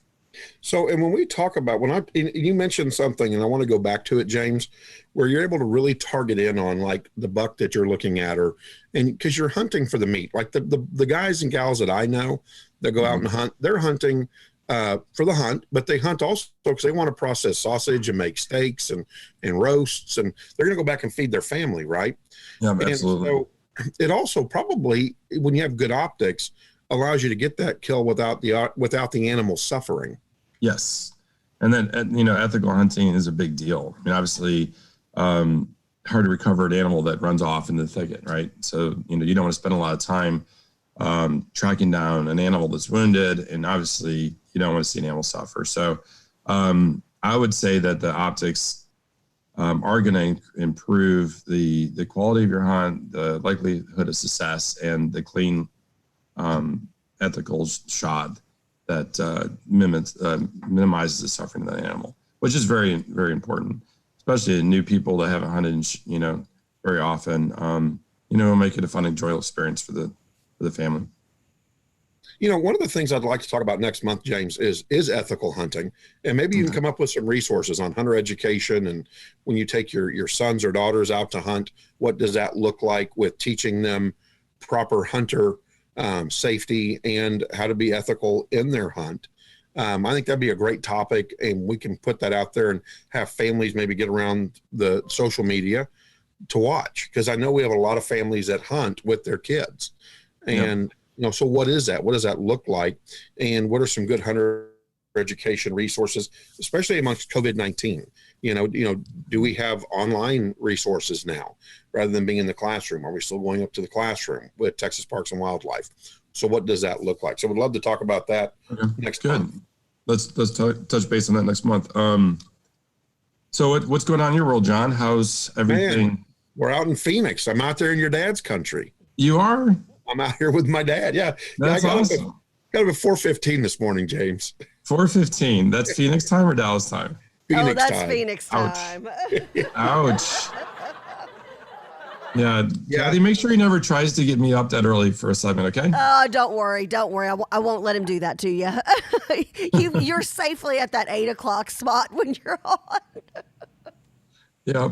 So, and when we talk about, you mentioned something, and I want to go back to it, James, where you're able to really target in on like the buck that you're looking at, and because you're hunting for the meat, like the guys and gals that I know that go out and hunt, they're hunting for the hunt, but they hunt also because they want to process sausage and make steaks and roasts, and they're going to go back and feed their family, right? Yeah, absolutely. And so it also probably, when you have good optics, allows you to get that kill without the animal suffering. Yes. And then, ethical hunting is a big deal. I mean, obviously, hard to recover an animal that runs off in the thicket, right? So, you don't want to spend a lot of time tracking down an animal that's wounded, and obviously you don't want to see an animal suffer. So I would say that the optics are going to improve the quality of your hunt, the likelihood of success, and the clean ethical shot that minimizes the suffering of the animal, which is very, very important, especially to new people that haven't hunted, very often. Make it a fun, enjoyable experience for the family. One of the things I'd like to talk about next month, James, is ethical hunting, and maybe you can come up with some resources on hunter education. And when you take your sons or daughters out to hunt, what does that look like with teaching them proper hunter safety and how to be ethical in their hunt? I think that'd be a great topic, and we can put that out there and have families maybe get around the social media to watch, because I know we have a lot of families that hunt with their kids. And so what is that? What does that look like? And what are some good hunter education resources, especially amongst COVID-19? Do we have online resources now rather than being in the classroom? Are we still going up to the classroom with Texas Parks and Wildlife? So what does that look like? So we'd love to talk about that next month. Let's touch base on that next month. So what's going on in your world, John? How's everything? Man, we're out in Phoenix. I'm out there in your dad's country. You are? I'm out here with my dad. Yeah. That's awesome. Got up at 4:15 this morning, James. 4:15. That's Phoenix time or Dallas time? Phoenix that's time. Phoenix time. Ouch. Yeah. Kathy, make sure he never tries to get me up that early for a segment, okay? Oh, don't worry. I won't let him do that to you. You're safely at that 8 o'clock spot when you're on. Yeah.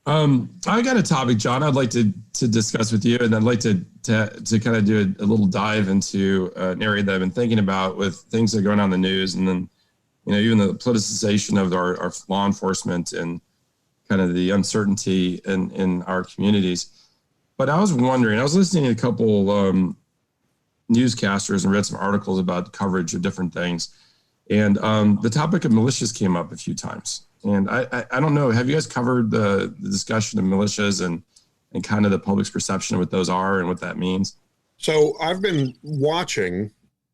I got a topic, John, I'd like to discuss with you, and I'd like to kind of do a little dive into an area that I've been thinking about with things that are going on in the news, and then, even the politicization of our law enforcement and kind of the uncertainty in our communities. But I was wondering, I was listening to a couple newscasters and read some articles about coverage of different things, and the topic of militias came up a few times. And I don't know, have you guys covered the discussion of militias and kind of the public's perception of what those are and what that means? So I've been watching,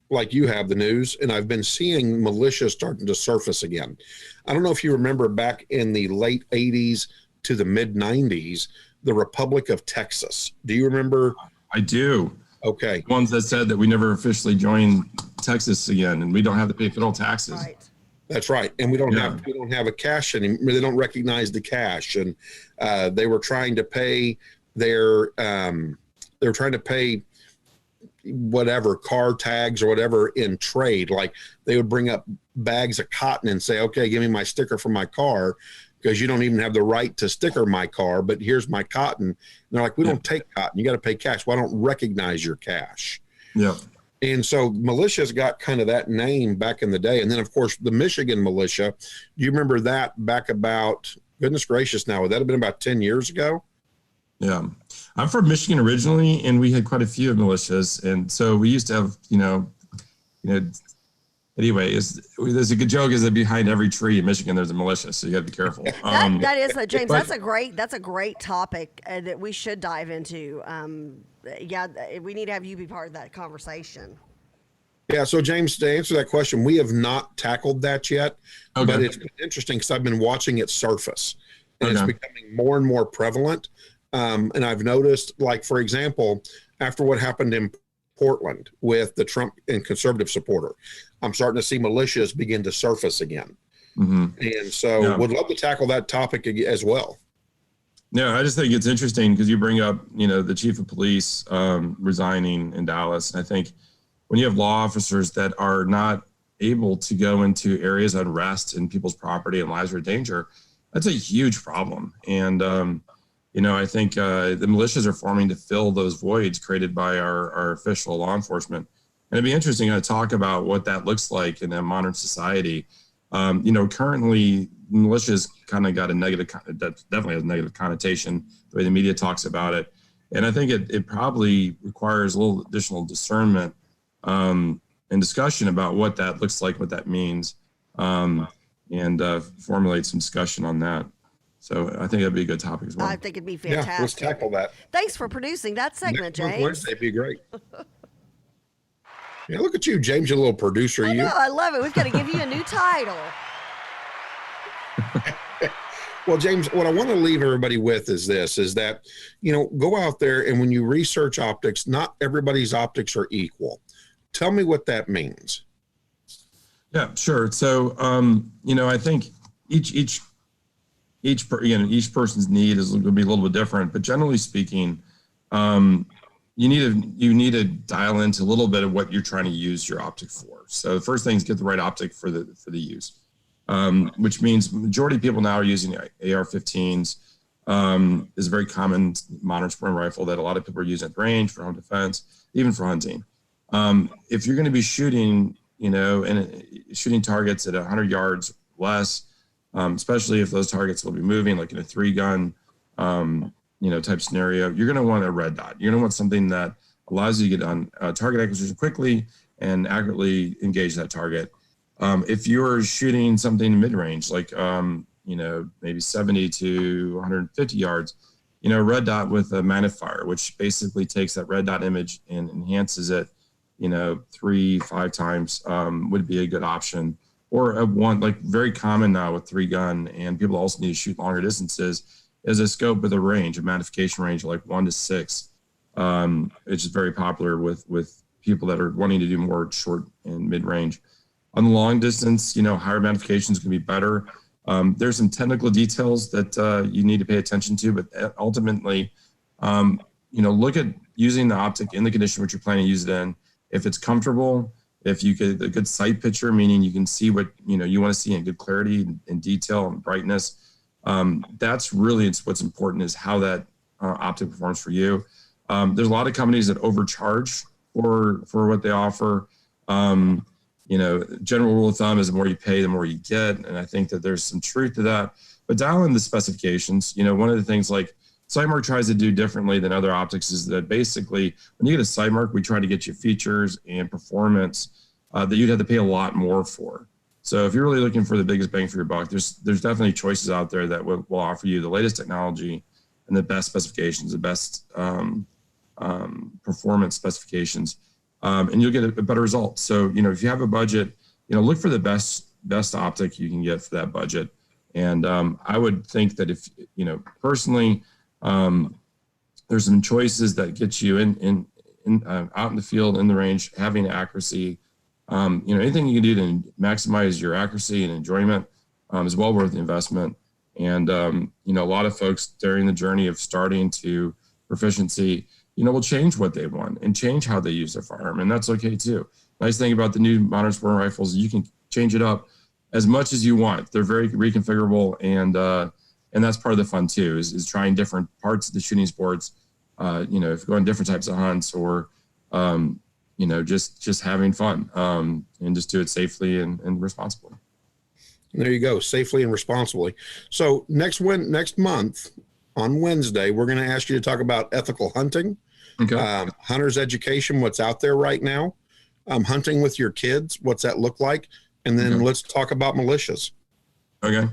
like you have, the news, and I've been seeing militias starting to surface again. I don't know if you remember back in the late 80s to the mid 90s, the Republic of Texas. Do you remember? I do. Okay. The ones that said that we never officially joined Texas again and we don't have to pay federal taxes. Right. That's right, and we don't have a cash anymore. They don't recognize the cash, and they were trying to pay whatever car tags or whatever in trade. Like they would bring up bags of cotton and say, okay, give me my sticker for my car because you don't even have the right to sticker my car, but here's my cotton. And they're like, we don't take cotton. You got to pay cash. Well, I don't recognize your cash. Yeah. And so militia's got kind of that name back in the day. And then, of course, the Michigan militia, you remember that back about, goodness gracious, now, would that have been about 10 years ago? Yeah. I'm from Michigan originally, and we had quite a few militias. And so we used to have, anyway, there's a good joke is that behind every tree in Michigan, there's a militia. So you got to be careful. That is, James, but- that's a great topic that we should dive into. We need to have you be part of that conversation. Yeah. So, James, to answer that question, we have not tackled that yet, Okay. but it's been interesting because I've been watching it surface, and it's Okay. becoming more and more prevalent. And I've noticed, like, for example, after what happened in Portland with the Trump and conservative supporter, I'm starting to see militias begin to surface again. Mhm. And so Yeah. would love to tackle that topic as well. No, I just think it's interesting because you bring up, the chief of police resigning in Dallas. And I think when you have law officers that are not able to go into areas of unrest and people's property and lives are in danger, that's a huge problem. And, I think the militias are forming to fill those voids created by our official law enforcement. And it'd be interesting to talk about what that looks like in a modern society. Currently, militias kind of got that definitely has a negative connotation, the way the media talks about it. And I think it probably requires a little additional discernment and discussion about what that looks like, what that means, and formulate some discussion on that. So I think that'd be a good topic as well. I think it'd be fantastic. Yeah, let's tackle that. Thanks for producing that segment, Next month, James. Wednesday would be great. Yeah, look at you, James, you little producer. I You. know, I love it. We've got to give you a new title. Well, James, what I want to leave everybody with is this, is that, go out there and when you research optics, not everybody's optics are equal. Tell me what that means. Yeah, sure. So, I think each person's need is going to be a little bit different, but generally speaking, you need to dial into a little bit of what you're trying to use your optic for. So the first thing is get the right optic for the use, which means majority of people now are using AR-15s. Is a very common modern sporting rifle that a lot of people are using at range for home defense, even for hunting. If you're going to be shooting, and shooting targets at 100 yards less, especially if those targets will be moving, like in a 3-gun, type scenario, you're going to want a red dot. You're going to want something that allows you to get on target acquisition quickly and accurately engage that target. If you're shooting something mid-range, like, maybe 70 to 150 yards, red dot with a magnifier, which basically takes that red dot image and enhances it, 3-5 times would be a good option. Or a one, like very common now with 3-gun, and people also need to shoot longer distances, is a scope with a range, a magnification range of like 1 to 6. It's just very popular with people that are wanting to do more short and mid-range. On the long distance, higher magnification is going to be better. There's some technical details that you need to pay attention to, but ultimately, look at using the optic in the condition which you're planning to use it in. If it's comfortable, if you get a good sight picture, meaning you can see what you want to see in good clarity and detail and brightness, that's really what's important, is how that optic performs for you. There's a lot of companies that overcharge for what they offer. General rule of thumb is the more you pay, the more you get. And I think that there's some truth to that. But dial in the specifications. One of the things like Sightmark tries to do differently than other optics is that basically when you get a Sightmark, we try to get you features and performance that you'd have to pay a lot more for. So if you're really looking for the biggest bang for your buck, there's definitely choices out there that will offer you the latest technology and the best specifications, the best performance specifications. And you'll get a better result. So, if you have a budget, look for the best optic you can get for that budget. And I would think that if, personally, there's some choices that get you in out in the field, in the range, having accuracy. Anything you can do to maximize your accuracy and enjoyment is well worth the investment. And, a lot of folks during the journey of starting to proficiency, will change what they want and change how they use their firearm, and that's okay too. Nice thing about the new modern sporting rifles, you can change it up as much as you want. They're very reconfigurable, and that's part of the fun too, is trying different parts of the shooting sports. If you go on different types of hunts, or just having fun, and just do it safely and responsibly. There you go, safely and responsibly. So next month on Wednesday, we're going to ask you to talk about ethical hunting, Okay. hunter's education, what's out there right now, hunting with your kids, what's that look like, and then Okay. let's talk about militias Okay. and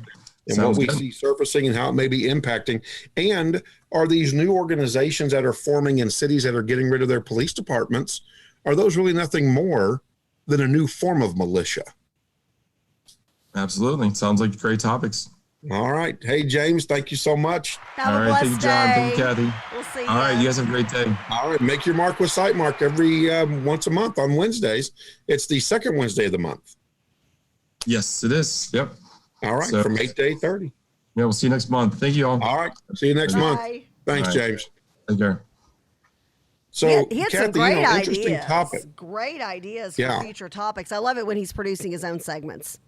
what Sounds we good. see surfacing and how it may be impacting. And are these new organizations that are forming in cities that are getting rid of their police departments, are those really nothing more than a new form of militia? Absolutely. Sounds like great topics. All right. Hey, James, thank you so much. Have All a right. blessed Thank you, John. day. Thank you, Kathy. We'll see All right. ya. You guys have a great day. All right. Make your mark with SiteMark every once a month on Wednesdays. It's the second Wednesday of the month. Yes, it is. Yep. All right. So- From 8 to 8:30. Yeah. We'll see you next month. Thank you all. All right. See you next month. Bye. Thanks, All right. James. Take care. So, he had some Kathy, great interesting ideas. topic. Great ideas for Yeah. future topics. I love it when he's producing his own segments.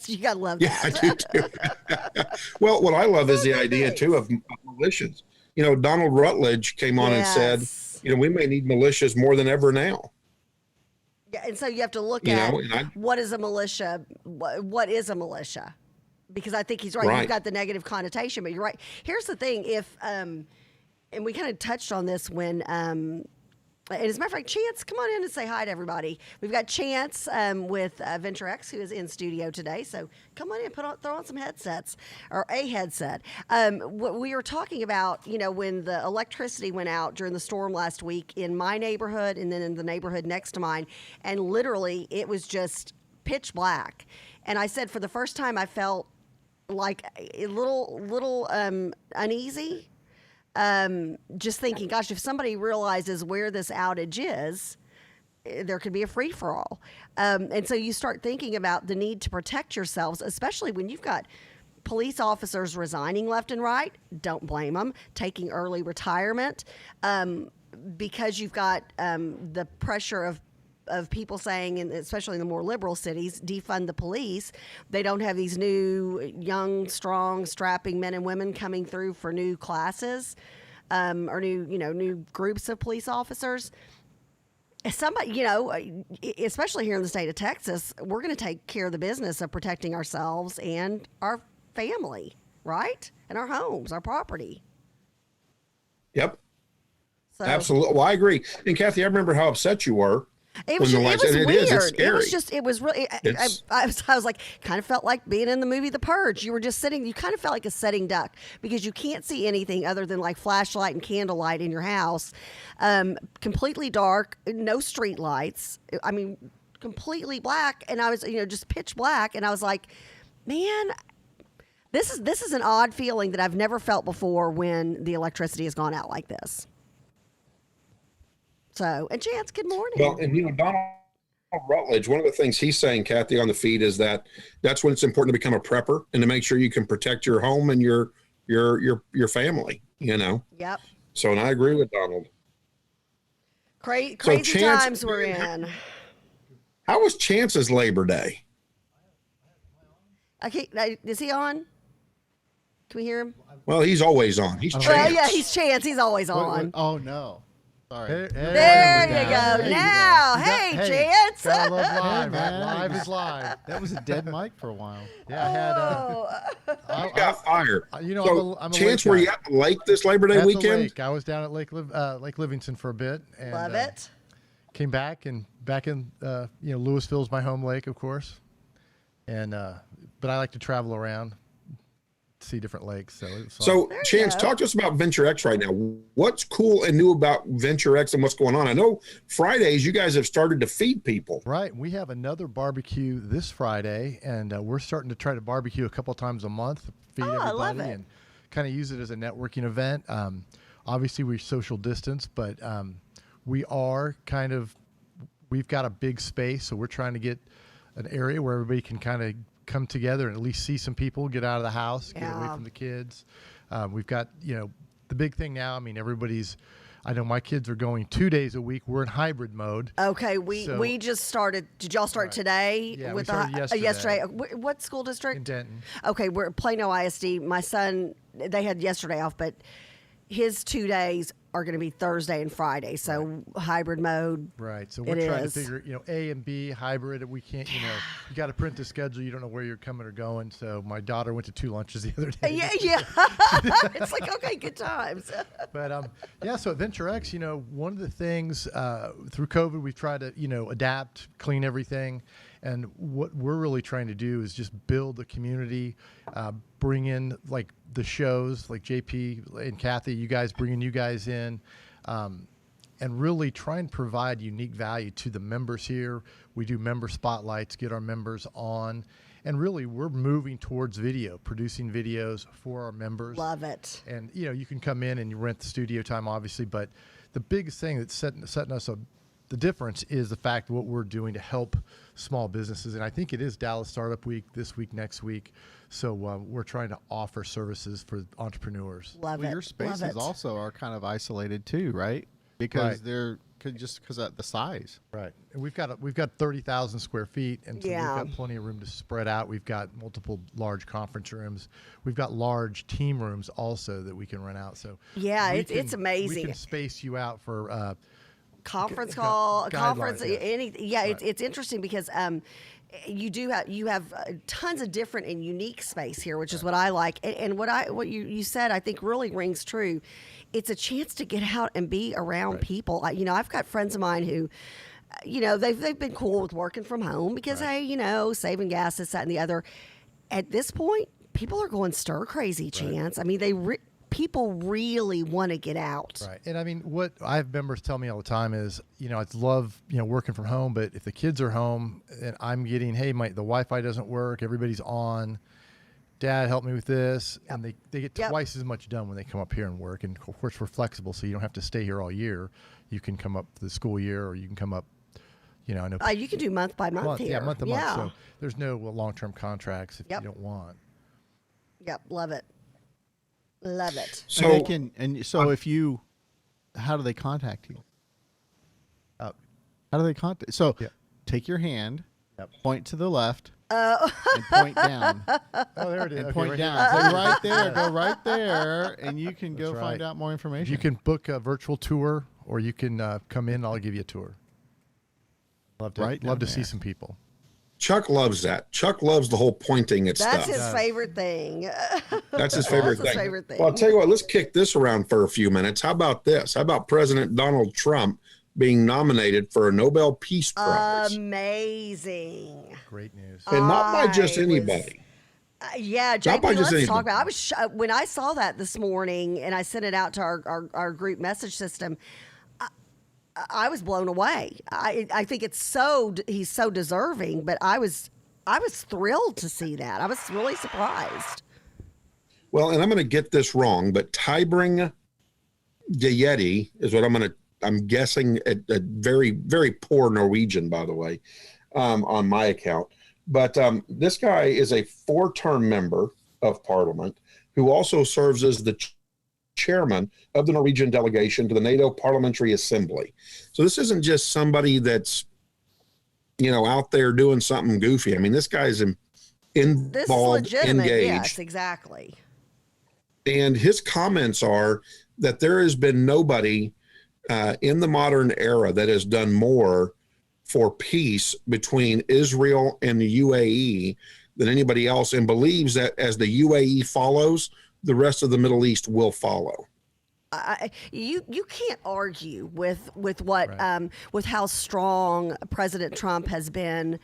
You gotta love Yeah, I that. do too. Well, what I love is the idea too of militias. Donald Rutledge came on and said, Yes. we may need militias more than ever now. Yeah, and so you have to look You at know, and I- what is a militia. What is a militia? Because I think he's right. Right. You've got the negative connotation, but you're right. Here's the thing: if and we kind of touched on this when. And as a matter of fact, Chance, come on in and say hi to everybody. We've got Chance with Venture X, who is in studio today. So come on in, throw on some headsets or a headset. What we were talking about, when the electricity went out during the storm last week in my neighborhood and then in the neighborhood next to mine, and literally it was just pitch black. And I said, for the first time, I felt like a little uneasy. Just thinking, gosh, if somebody realizes where this outage is, there could be a free for all. And so you start thinking about the need to protect yourselves, especially when you've got police officers resigning left and right. Don't blame them. Taking early retirement because you've got the pressure of people saying, and especially in the more liberal cities, defund the police. They don't have these new, young, strong, strapping men and women coming through for new classes or new groups of police officers. Somebody, especially here in the state of Texas, we're going to take care of the business of protecting ourselves and our family, right? And our homes, our property. Yep, So absolutely. Well, I agree. And Kathy, I remember how upset you were. It was, when the it lights- was and it weird. is, it's It was scary. just, it was really, It's- I was like, kind of felt like being in the movie The Purge. You were just sitting, you kind of felt like a sitting duck because you can't see anything other than like flashlight and candlelight in your house. Completely dark, no street lights. I mean, completely black. And I was, just pitch black. And I was like, man, this is an odd feeling that I've never felt before when the electricity has gone out like this. So, and Chance, good morning. Well, and Donald Rutledge, one of the things he's saying, Kathy, on the feed is that that's when it's important to become a prepper and to make sure you can protect your home and your family. Yep. So, and I agree with Donald. Crazy Chance- times we're in. How was Chance's Labor Day? Okay, is he on? Can we hear him? Well, he's always on. He's Chance. Well, yeah, he's Chance. He's always Wait, on. oh no, sorry. There you go. There you Now, go. hey, Hey, Chance. Gotta love live, Hey, man. man. Live is live. That was a dead mic for a while. Yeah, I had. Oh, He got fired. I'm a Chance, lake were you guy. at the lake this Labor Day At the weekend? lake. I was down at Lake Livingston for a bit. And, love it. Came back in Louisville's my home lake, of course. And but I like to travel around, see different lakes. So it was fun. So, There you Chance, go. talk to us about Venture X right now. What's cool and new about Venture X and what's going on? I know Fridays you guys have started to feed people. Right. We have another barbecue this Friday, and we're starting to try to barbecue a couple times a month, feed Oh, I everybody, love it. and kind of use it as a networking event. Obviously, we social distance, but we've got a big space, so we're trying to get an area where everybody can kind of come together and at least see some people, get out of the house, get away Yeah. from the kids. We've got, the big thing now, I mean, everybody's I know my kids are going 2 days a week. We're in hybrid mode. Okay, we So- just started. Did y'all start today? Yeah, we with started the yesterday. What school district? In Denton. Okay, we're at Plano ISD. My son, they had yesterday off, but his 2 days are going to be Thursday and Friday. So hybrid mode. Right. So we're It trying is. to figure, A and B hybrid. We can't, you got to print the schedule. You don't know where you're coming or going. So my daughter went to 2 lunches the other day. Yeah. It's like, okay, good times. But yeah, so at Venture X, one of the things through COVID, we've tried to, adapt, clean everything. And what we're really trying to do is just build a community, bring in like the shows, like JP and Kathy, you guys, bringing you guys in, and really try and provide unique value to the members here. We do member spotlights, get our members on. And really, we're moving towards video, producing videos for our members. Love it. And you can come in and you rent the studio time, obviously, but the biggest thing that's setting us up, the difference is the fact what we're doing to help small businesses. And I think it is Dallas Startup Week this week, next week. So we're trying to offer services for entrepreneurs. Love Well, it. your Love spaces it. also are kind of isolated too, right? Because Right. they're just because of the size. Right. And we've got 30,000 square feet, and so Yeah. we've got plenty of room to spread out. We've got multiple large conference rooms. We've got large team rooms also that we can rent out. So Yeah, we it's can- amazing. We can space you out for Conference gu- call, a guidelines, conference, yes. anything. Yeah, Right. it's interesting because you have tons of different and unique space here, which is what I like. And what you said, I think really rings true. It's a chance to get out and be around people. I've got friends of mine who, they've been cool with working from home because hey, saving gas, this, that, and the other. At this point, people are going stir crazy. Chance. I mean, people really want to get out. Right. And I mean, what I have members tell me all the time is, I love, working from home, but if the kids are home and I'm getting, hey, the Wi-Fi doesn't work, everybody's on, Dad, help me with this. And they get Yep. twice as much done when they come up here and work. And of course, we're flexible, so you don't have to stay here all year. You can come up for the school year, or you can come up, I know. You can do month by month here. Yeah, month to month. Yeah. So there's no long-term contracts if Yep. you don't want. Yep. Love it. Love it. So If you, how do they contact you? Uh, How do they contact? So Yeah. take your hand, Yep. point to the left, and point down, oh, there it is. and Okay, point right down. here. Go right there. Go right there, and you can go That's find right. out more information. You can book a virtual tour, or you can come in. I'll give you a tour. Love to Right love to down see there. some people. Chuck loves that. Chuck loves the whole pointing at That's stuff. his favorite thing. That's his favorite That's his thing. favorite thing. Well, I'll tell you what, let's kick this around for a few minutes. How about this? How about President Donald Trump being nominated for a Nobel Peace Prize? Amazing. Great news. And not by just I was- anybody. Yeah, Not by JP, just let's talk anybody. about. I was when I saw that this morning, and I sent it out to our group message system. I was blown away. I think he's so deserving, but I was thrilled to see that. I was really surprised. Well, and I'm going to get this wrong, but Tybring Gayeti is what I'm guessing a very, very poor Norwegian, by the way, on my account. But this guy is a 4-term member of parliament who also serves as the chairman of the Norwegian delegation to the NATO Parliamentary Assembly. So this isn't just somebody that's, out there doing something goofy. I mean, this guy's This is involved, legitimate. engaged. Yes, exactly. And his comments are that there has been nobody in the modern era that has done more for peace between Israel and the UAE than anybody else, and believes that as the UAE follows, the rest of the Middle East will follow. You can't argue with what Right. with how strong President Trump has been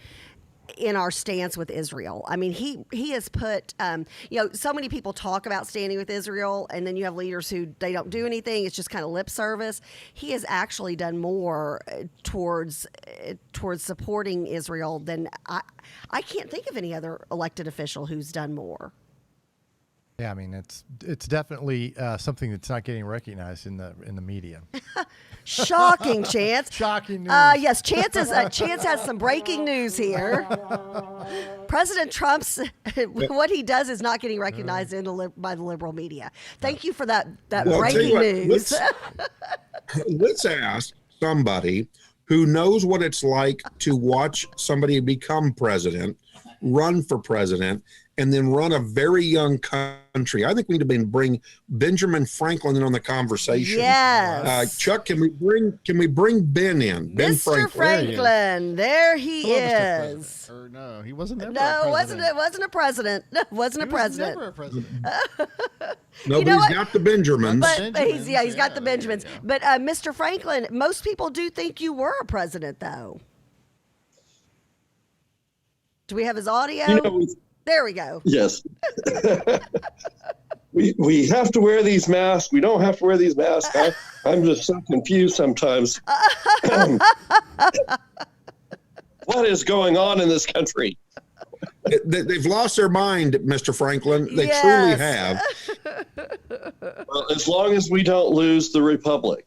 in our stance with Israel. I mean, he has put so many people talk about standing with Israel, and then you have leaders who they don't do anything. It's just kind of lip service. He has actually done more towards supporting Israel than I can't think of any other elected official who's done more. Yeah, I mean it's definitely something that's not getting recognized in the media. Shocking, Chance. Shocking news. Yes, Chance has some breaking news here. President Trump's what he does is not getting recognized by the liberal media. Thank you for that Well, I'll tell breaking you what, news. let's ask somebody who knows what it's like to watch somebody become president, run for president, and then run a very young country. I think we need to bring Benjamin Franklin in on the conversation. Yes. Chuck, can we bring Ben in? Ben Mr. Franklin. Franklin, there he Hello, Mr. is. President. Or no, he wasn't ever a No, president. wasn't a president. No, wasn't a He was president. never a president. No, You but know he's what? got the Benjamins. But he's Benjamins, got yeah, the there you Benjamins. go. But Mr. Franklin, most people do think you were a president, though. Do we have his audio? You know, There we go. yes. we have to wear these masks. We don't have to wear these masks. I'm just so confused sometimes. What is going on in this country? They've lost their mind, Mr. Franklin. They Yes. truly have. Well, as long as we don't lose the republic.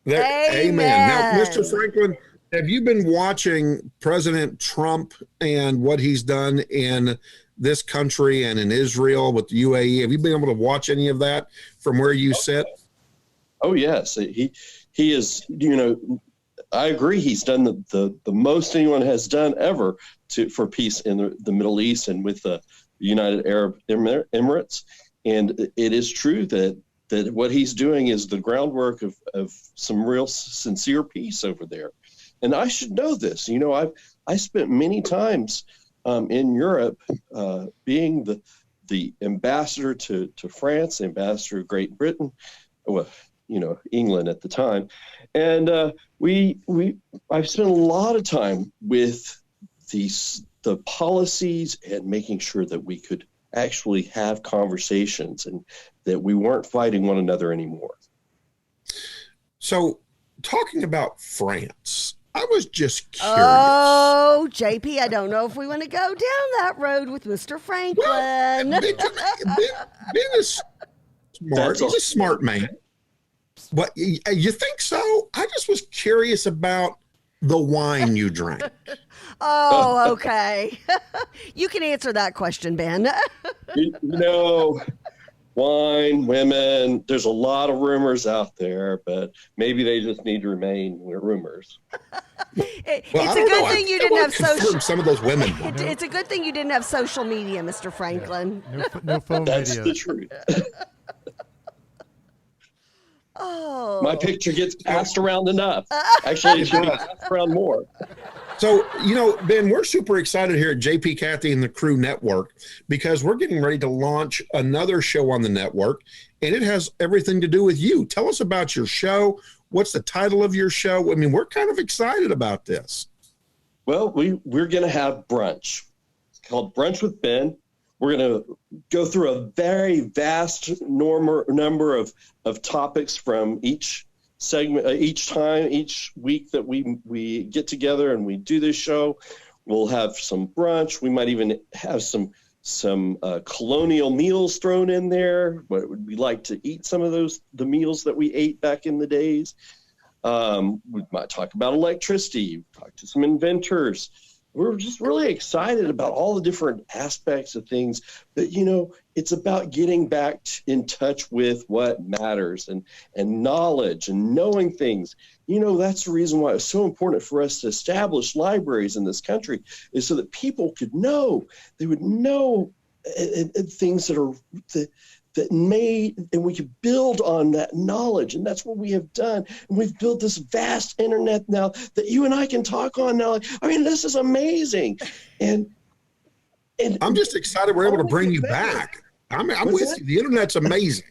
Amen. Now, Amen. Mr. Franklin, have you been watching President Trump and what he's done in this country and in Israel with the UAE? Have you been able to watch any of that from where you sit? Oh yes, he is. You know, I agree. He's done the most anyone has done ever for peace in the Middle East and with the United Arab Emirates. And it is true that what he's doing is the groundwork of some real sincere peace over there. And I should know this. You know, I spent many times in Europe being the ambassador to France, the ambassador of Great Britain, well, you know, England at the time. And I've spent a lot of time with the policies and making sure that we could actually have conversations and that we weren't fighting one another anymore. So, talking about France, I was just curious. Oh, JP, I don't know if we want to go down that road with Mr. Franklin. Ben is smart. He's a smart man. But you think so? I just was curious about the wine you drank. Oh, okay. You can answer that question, Ben. You know, wine, women, there's a lot of rumors out there, but maybe they just need to remain rumors. It's Well, I a don't good know. thing you I didn't wanna have confirm social. some of those women. It's a good thing you didn't have social media, Mr. Franklin. No phone That's videos. the truth. Oh, My picture gets passed around enough. Actually, it should be passed around more. So, you know, Ben, we're super excited here at JP Kathy and the Crew Network because we're getting ready to launch another show on the network, and it has everything to do with you. Tell us about your show. What's the title of your show? I mean, we're kind of excited about this. Well, we're going to have brunch. It's called Brunch with Ben. We're going to go through a very vast number of topics from each segment, each week that we get together and we do this show. We'll have some brunch. We might even have some colonial meals thrown in there. What would we like to eat? Some of the meals that we ate back in the days. We might talk about electricity. Talk to some inventors. We're just really excited about all the different aspects of things. But, you know, it's about getting back in touch with what matters and knowledge and knowing things. You know, that's the reason why it's so important for us to establish libraries in this country, is so that people could know. They would know things that may, and we could build on that knowledge. And that's what we have done. And we've built this vast internet now that you and I can talk on now. I mean, this is amazing. And I'm just excited we're able to bring you back. I'm with you. The internet's amazing.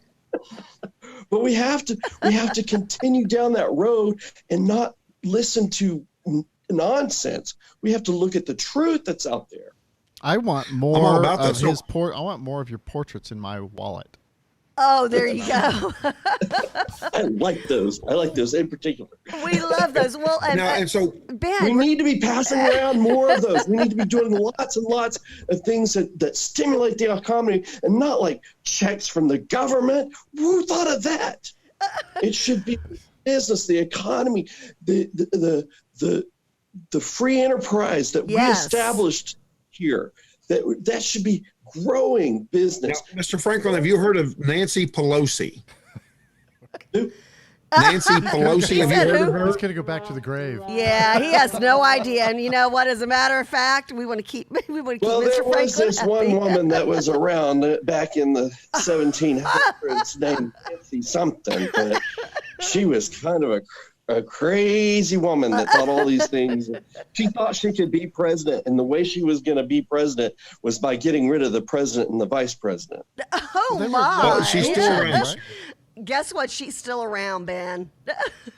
But we have to continue down that road and not listen to nonsense. We have to look at the truth that's out there. I want all more about of that. I want more of your portraits in my wallet. Oh, there you go. I like those. I like those in particular. We love those. Well, and, Now, and so Ben, We need to be passing around more of those. We need to be doing lots and lots of things that stimulate the economy and not like checks from the government. Who thought of that? It should be business, the economy, the free enterprise that we Yes. established here. That should be growing now, business. Mr. Franklin, have you heard of Nancy Pelosi? Who? Nancy Pelosi, have you said heard who? of her? He's going to go back to the grave. yeah, he has no idea. And you know what? As a matter of fact, we want to keep Well, Mr. there was Franklin this happy. one woman that was around back in the 1700s named Nancy something, but she was kind of a crazy woman that thought all these things. She thought she could be president, and the way she was going to be president was by getting rid of the president and the vice president. Oh They were- my! Well, she's still Yeah. around. Right? Guess what? She's still around, Ben.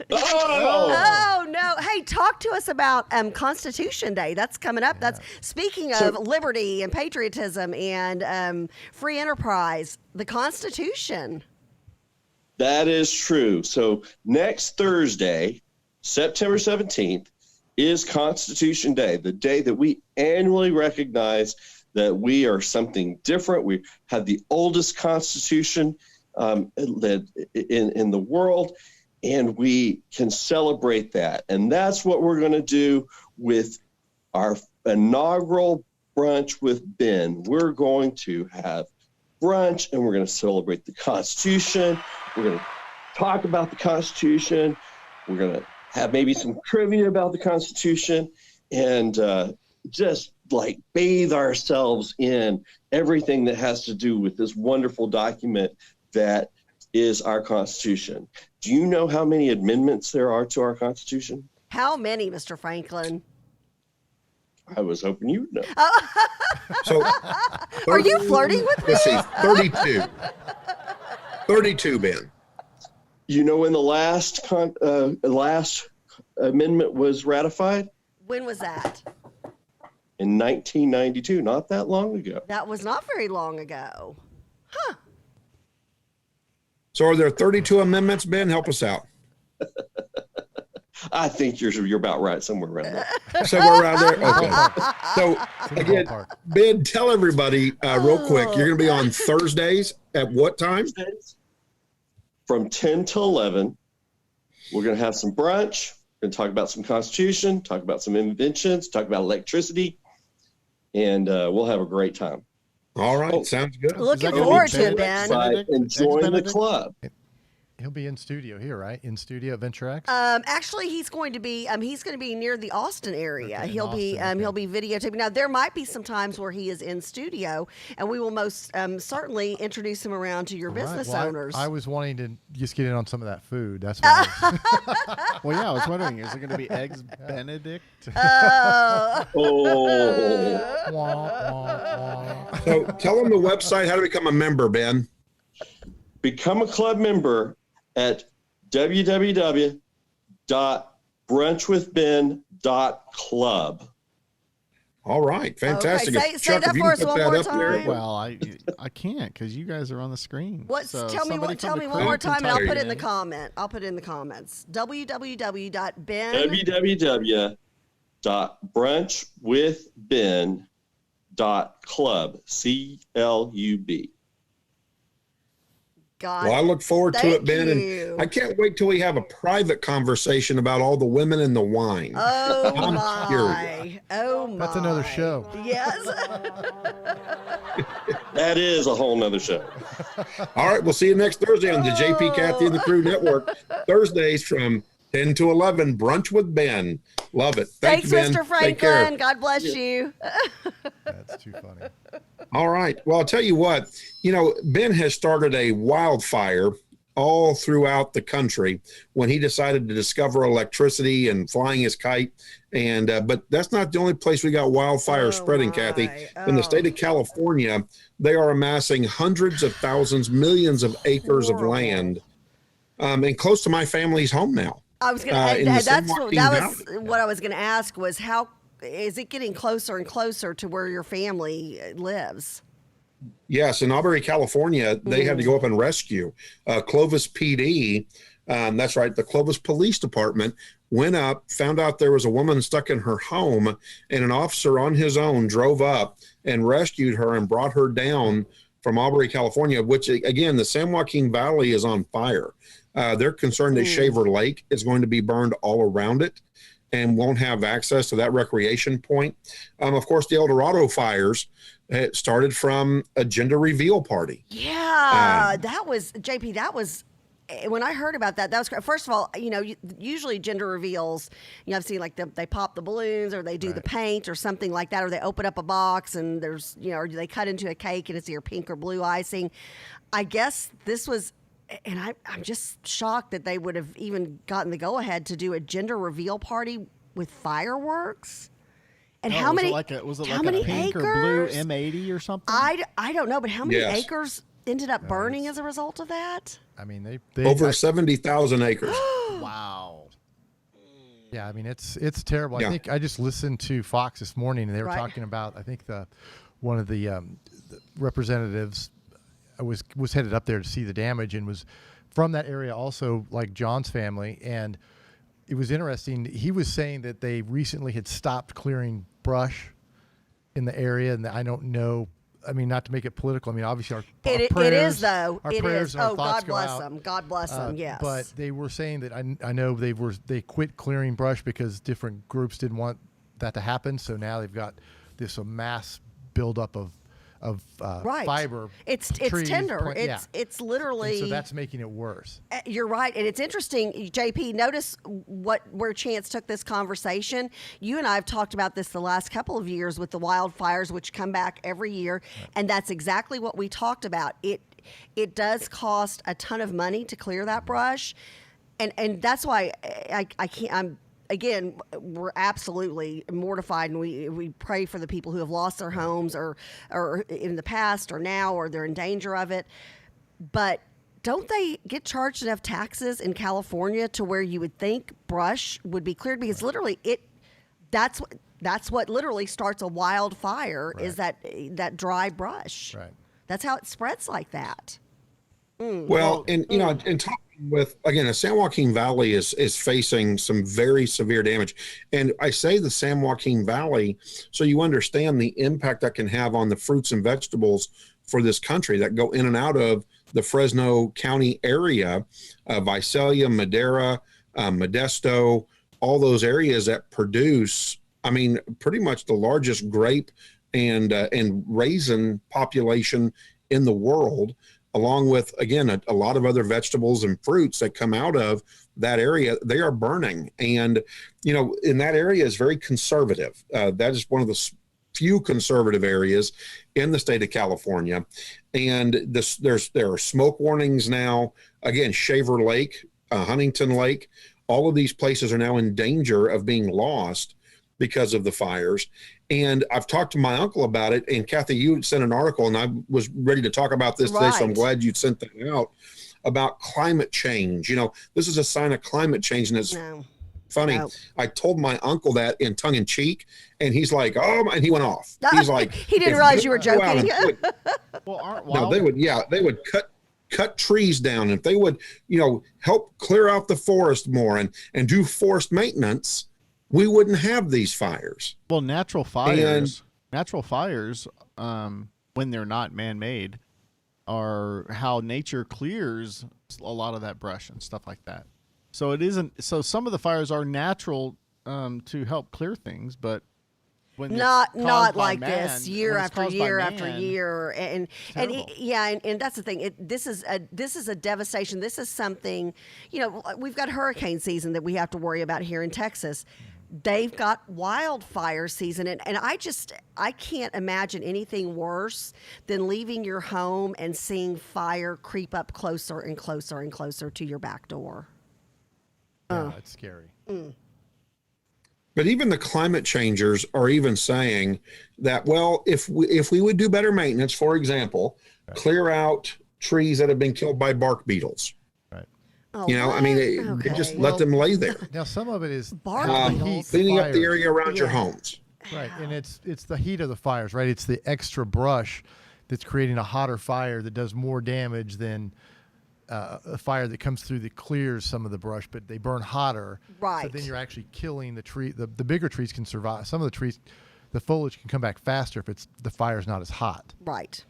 Oh! Oh no! Hey, talk to us about Constitution Day. That's coming up. That's speaking of liberty and patriotism and free enterprise. The Constitution. That is true. So next Thursday, September 17th, is Constitution Day, the day that we annually recognize that we are something different. We have the oldest Constitution in the world, and we can celebrate that. And that's what we're going to do with our inaugural Brunch with Ben. We're going to have brunch, and we're going to celebrate the Constitution. We're going to talk about the Constitution. We're going to have maybe some trivia about the Constitution, and just like bathe ourselves in everything that has to do with this wonderful document that is our Constitution. Do you know how many amendments there are to our Constitution? How many, Mr. Franklin? I was hoping you would know. So, Are you flirting with me? Let's see, 32. 32, Ben. You know when the last amendment was ratified? When was that? In 1992, not that long ago. That was not very long ago. So are there 32 amendments, Ben? Help us out. I think you're about right, somewhere around there. Somewhere around there? Okay. So It's in the again, ballpark. Ben, tell everybody real quick, you're going to be on Thursdays at what time? From 10 to 11, we're going to have some brunch. We're going to talk about some Constitution, talk about some inventions, talk about electricity, and we'll have a great time. All right. Sounds good. Looking gonna be forward to it, Benedict? Ben. Benedict? And join the Benedict? club. He'll be in studio here, right? In studio at Venture X. Actually, he's going to be near the Austin area. Okay, in He'll be Austin, okay. he'll be videotaping. Now there might be some times where he is in studio, and we will most certainly introduce him around to your All right. business Well, owners. I was wanting to just get in on some of that food. That's why. Well, yeah, I was wondering, is it going to be eggs Benedict? Oh, Wah, wah, wah. So tell them the website, how to become a member, Ben. become a club member at www.brunchwithben.club. All right. Fantastic. Okay, say Chuck, that if you for can us put one that more up there. time. Well, I can't because you guys are on the screen. What's So tell me somebody what tell from me the one more crew can time, and I'll type put it in the in. comment. I'll put it in the comments. www.ben. www.brunchwithben.club. CLUB. God. Well, I look forward to Thank it, Ben. you. And I can't wait till we have a private conversation about all the women and the wine. Oh I'm my! curious. Oh my! That's another show. Yes. That is a whole nother show. All right. We'll see you next Thursday on the JP Kathy and the Crew Network. Thursdays from 10 to 11, Brunch with Ben. Love it. Thanks, you, Ben. Mr. Take care. Franklin. God bless you. That's too funny. All right. Well, I'll tell you what, Ben has started a wildfire all throughout the country when he decided to discover electricity and flying his kite. And but that's not the only place we got wildfire spreading, Kathy. In the state of California, they are amassing hundreds of thousands, millions of acres of Horrible. land, and close to my family's home now. I was going to. in the That's San what, Joaquin that was Valley. what I was going to ask. Was how is it getting closer and closer to where your family lives? Yes, in Aubrey, California, they had to go up and rescue. Clovis PD, that's right, the Clovis Police Department went up, found out there was a woman stuck in her home, and an officer on his own drove up and rescued her and brought her down from Aubrey, California, which, again, the San Joaquin Valley is on fire. They're concerned that Shaver Lake is going to be burned all around it and won't have access to that recreation point. Of course, the El Dorado fires, it started from a gender reveal party. Yeah, that was JP. That was when I heard about that. That was first of all, usually gender reveals. I've seen like they pop the balloons, or they do the paint, or something like that, or they open up a box and there's or they cut into a cake and it's either pink or blue icing. I guess this was. And I'm just shocked that they would have even gotten the go-ahead to do a gender reveal party with fireworks. And how many? Was it how like many a pink acres? or blue M80 or something? I don't know, but how many Yes. acres ended up burning as a result of that? I mean, they Over 70,000 acres. Wow. Yeah, I mean it's terrible. Yeah. I think I just listened to Fox this morning, and they were Right. talking about. I think one of the representatives was headed up there to see the damage, and was from that area also, like John's family. And it was interesting. He was saying that they recently had stopped clearing brush in the area, and I don't know. I mean, not to make it political. I mean, obviously our It prayers, is though. Our It prayers is. and our Oh, thoughts God go bless out. them. God bless them. Yes. But they were saying that I know they quit clearing brush because different groups didn't want that to happen. So now they've got this mass buildup of right. fiber. It's trees, tender. yeah. It's And literally. so that's making it worse. You're right, and it's interesting, JP. Notice where Chance took this conversation. You and I have talked about this the last couple of years with the wildfires, which come back every year, and that's exactly what we talked about. It does cost a ton of money to clear that brush, and that's why I can't. Again, we're absolutely mortified, and we pray for the people who have lost their homes or in the past or now, or they're in danger of it. But don't they get charged enough taxes in California to where you would think brush would be cleared? Because literally that's what literally starts a wildfire is that dry brush. Right. That's how it spreads like that. Well, and and talking with, again, the San Joaquin Valley is facing some very severe damage. And I say the San Joaquin Valley so you understand the impact that can have on the fruits and vegetables for this country that go in and out of the Fresno County area, Visalia, Madera, Modesto, all those areas that produce, I mean, pretty much the largest grape and raisin population in the world, along with, again, a lot of other vegetables and fruits that come out of that area. They are burning. And, in that area is very conservative. That is one of the few conservative areas in the state of California. And there are smoke warnings now. Again, Shaver Lake, Huntington Lake, all of these places are now in danger of being lost because of the fires. And I've talked to my uncle about it. And Kathy, you sent an article, and I was ready to talk about this today, so I'm Right. glad you sent that out, about climate change. This is a sign of climate change, and it's No. funny. No. I told my uncle that in tongue in cheek, and he's like, "Oh," and he went off. He's like, He didn't "If realize you were go out and joking." put- Well, aren't no, wild, they would cut trees down. If they would, help clear out the forest more and do forest maintenance, we wouldn't have these fires. well, natural fires, when they're not man-made, are how nature clears a lot of that brush and stuff like that. So it isn't. So some of the fires are natural to help clear things, but when it's not caused by like man, this year when it's after caused by year after man, year and terrible. and that's the thing. This is a devastation. This is something, we've got hurricane season that we have to worry about here in Texas. They've got wildfire season, and I can't imagine anything worse than leaving your home and seeing fire creep up closer and closer and closer to your back door. Yeah, it's scary. But even the climate changers are even saying that, well, if we would do better maintenance, for example, clear out trees that have been killed by bark beetles. Right. Oh, I mean, they just okay. let them lay there. Now some of it is Bark the beetles. heat, Cleaning up the fires. area around your Yeah. homes. Right, and it's the heat of the fires, right? It's the extra brush that's creating a hotter fire that does more damage than a fire that comes through that clears some of the brush, but they burn hotter. So Right. then you're actually killing the tree. The bigger trees can survive. Some of the trees, the foliage can come back faster if the fire's not as hot. Right.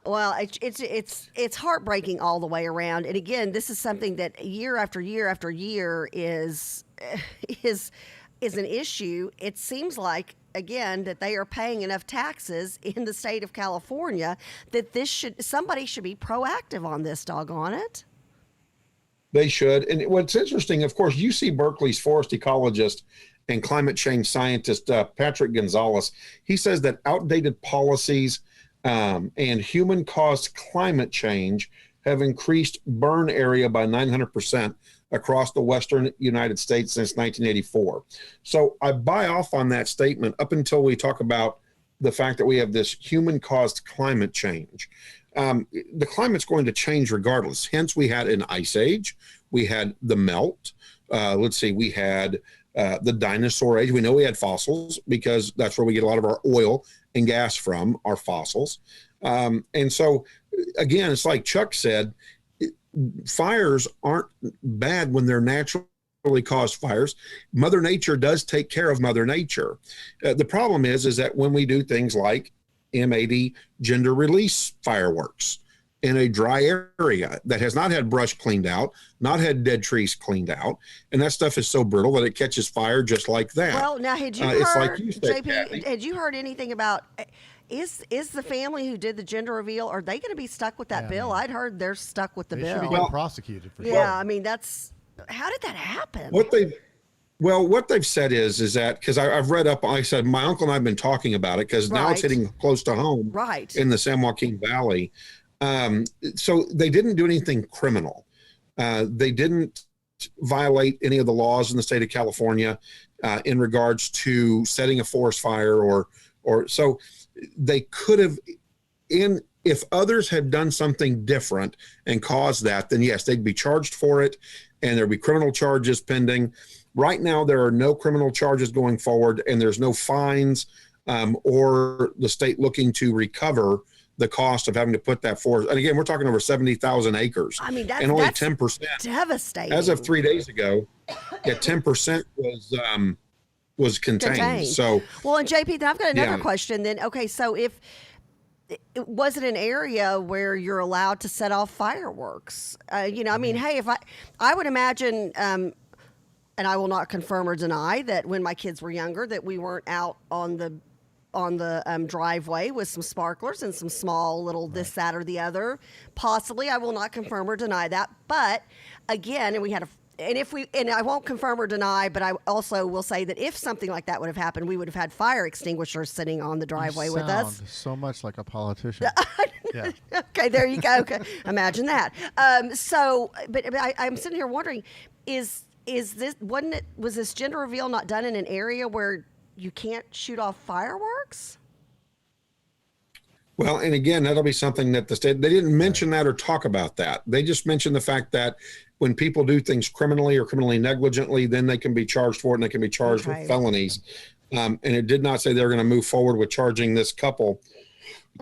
Well, it's heartbreaking all the way around. And again, this is something that year after year after year is an issue. It seems like, again, that they are paying enough taxes in the state of California that somebody should be proactive on this, doggone it. They should. And what's interesting, of course, UC Berkeley's forest ecologist and climate change scientist Patrick Gonzalez, he says that outdated policies and human-caused climate change have increased burn area by 900% across the western United States since 1984. So I buy off on that statement up until we talk about the fact that we have this human-caused climate change. The climate's going to change regardless. Hence, we had an ice age. We had the melt. We had the dinosaur age. We know we had fossils because that's where we get a lot of our oil and gas from, our fossils. And so, again, it's like Chuck said, fires aren't bad when they're naturally caused fires. Mother Nature does take care of Mother Nature. The problem is that when we do things like M80 gender release fireworks in a dry area that has not had brush cleaned out, not had dead trees cleaned out, and that stuff is so brittle that it catches fire just like that. Well, now, had you it's heard, like you said, Kathy. JP, had you heard anything about, is the family who did the gender reveal, are they going to be stuck with that Yeah, bill? man. I'd heard they're stuck with the They should bill. be getting prosecuted for sure. Yeah, I mean, how did that happen? What they've said is that, because I've read up, I said, my uncle and I have been talking about it because now it's Right. hitting close to home Right. in the San Joaquin Valley. So they didn't do anything criminal. They didn't violate any of the laws in the state of California in regards to setting a forest fire or so they could have, if others had done something different and caused that, then yes, they'd be charged for it and there'd be criminal charges pending. Right now, there are no criminal charges going forward and there's no fines or the state looking to recover the cost of having to put that forest. And again, we're talking over 70,000 acres. I mean, and only that's 10%. devastating. As of 3 days ago, 10% was contained. So, well, and JP, then I've got another Yeah. question. Then, okay, so was it an area where you're allowed to set off fireworks? I mean, hey, if I would imagine, and I will not confirm or deny that when my kids were younger, that we weren't out on the driveway with some sparklers and some small little this, that, or the other. Possibly, I will not confirm or deny that. But again, and I won't confirm or deny, but I also will say that if something like that would have happened, we would have had fire extinguishers sitting on the driveway with us. Sound so much like a politician. Yeah. Okay, there you go. Okay. Imagine that. But I'm sitting here wondering, was this gender reveal not done in an area where you can't shoot off fireworks? well, and again, that'll be something that the state, they didn't mention that or talk about that. They just mentioned the fact that when people do things criminally or criminally negligently, then they can be charged for it and they can be charged Okay. with felonies. And it did not say they're going to move forward with charging this couple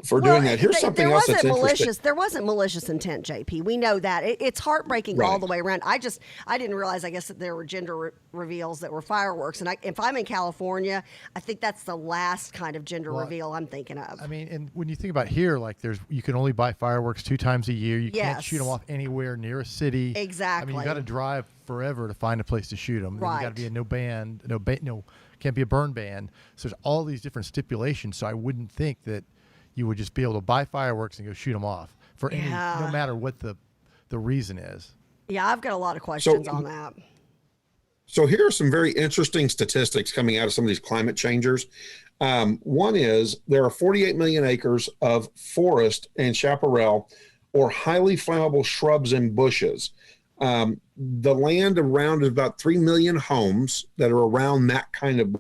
for doing that. Here's something else that's interesting. There wasn't malicious intent, JP. We know that. It's heartbreaking all Right. the way around. I didn't realize, I guess, that there were gender reveals that were fireworks. And if I'm in California, I think that's the last kind of gender Well, reveal I'm thinking of. I mean, and when you think about here, like you can only buy fireworks 2 times a year. You can't shoot them Yes. off anywhere near a city. I Exactly. mean, you got to drive forever to find a place to shoot them. You got to Right. be a can't be a burn ban. So there's all these different stipulations. So I wouldn't think that you would just be able to buy fireworks and go shoot them off for no Yeah. matter what the reason is. Yeah, I've got a lot of questions on that. So here are some very interesting statistics coming out of some of these climate changers. One is there are 48 million acres of forest in chaparral or highly flammable shrubs and bushes. The land around is about 3 million homes that are around that kind of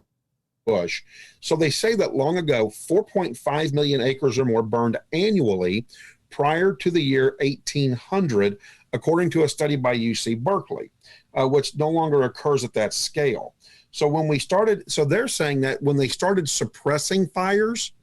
bush. So they say that long ago, 4.5 million acres or more burned annually prior to the year 1800, according to a study by UC Berkeley, which no longer occurs at that scale. So they're saying that when they started suppressing fires,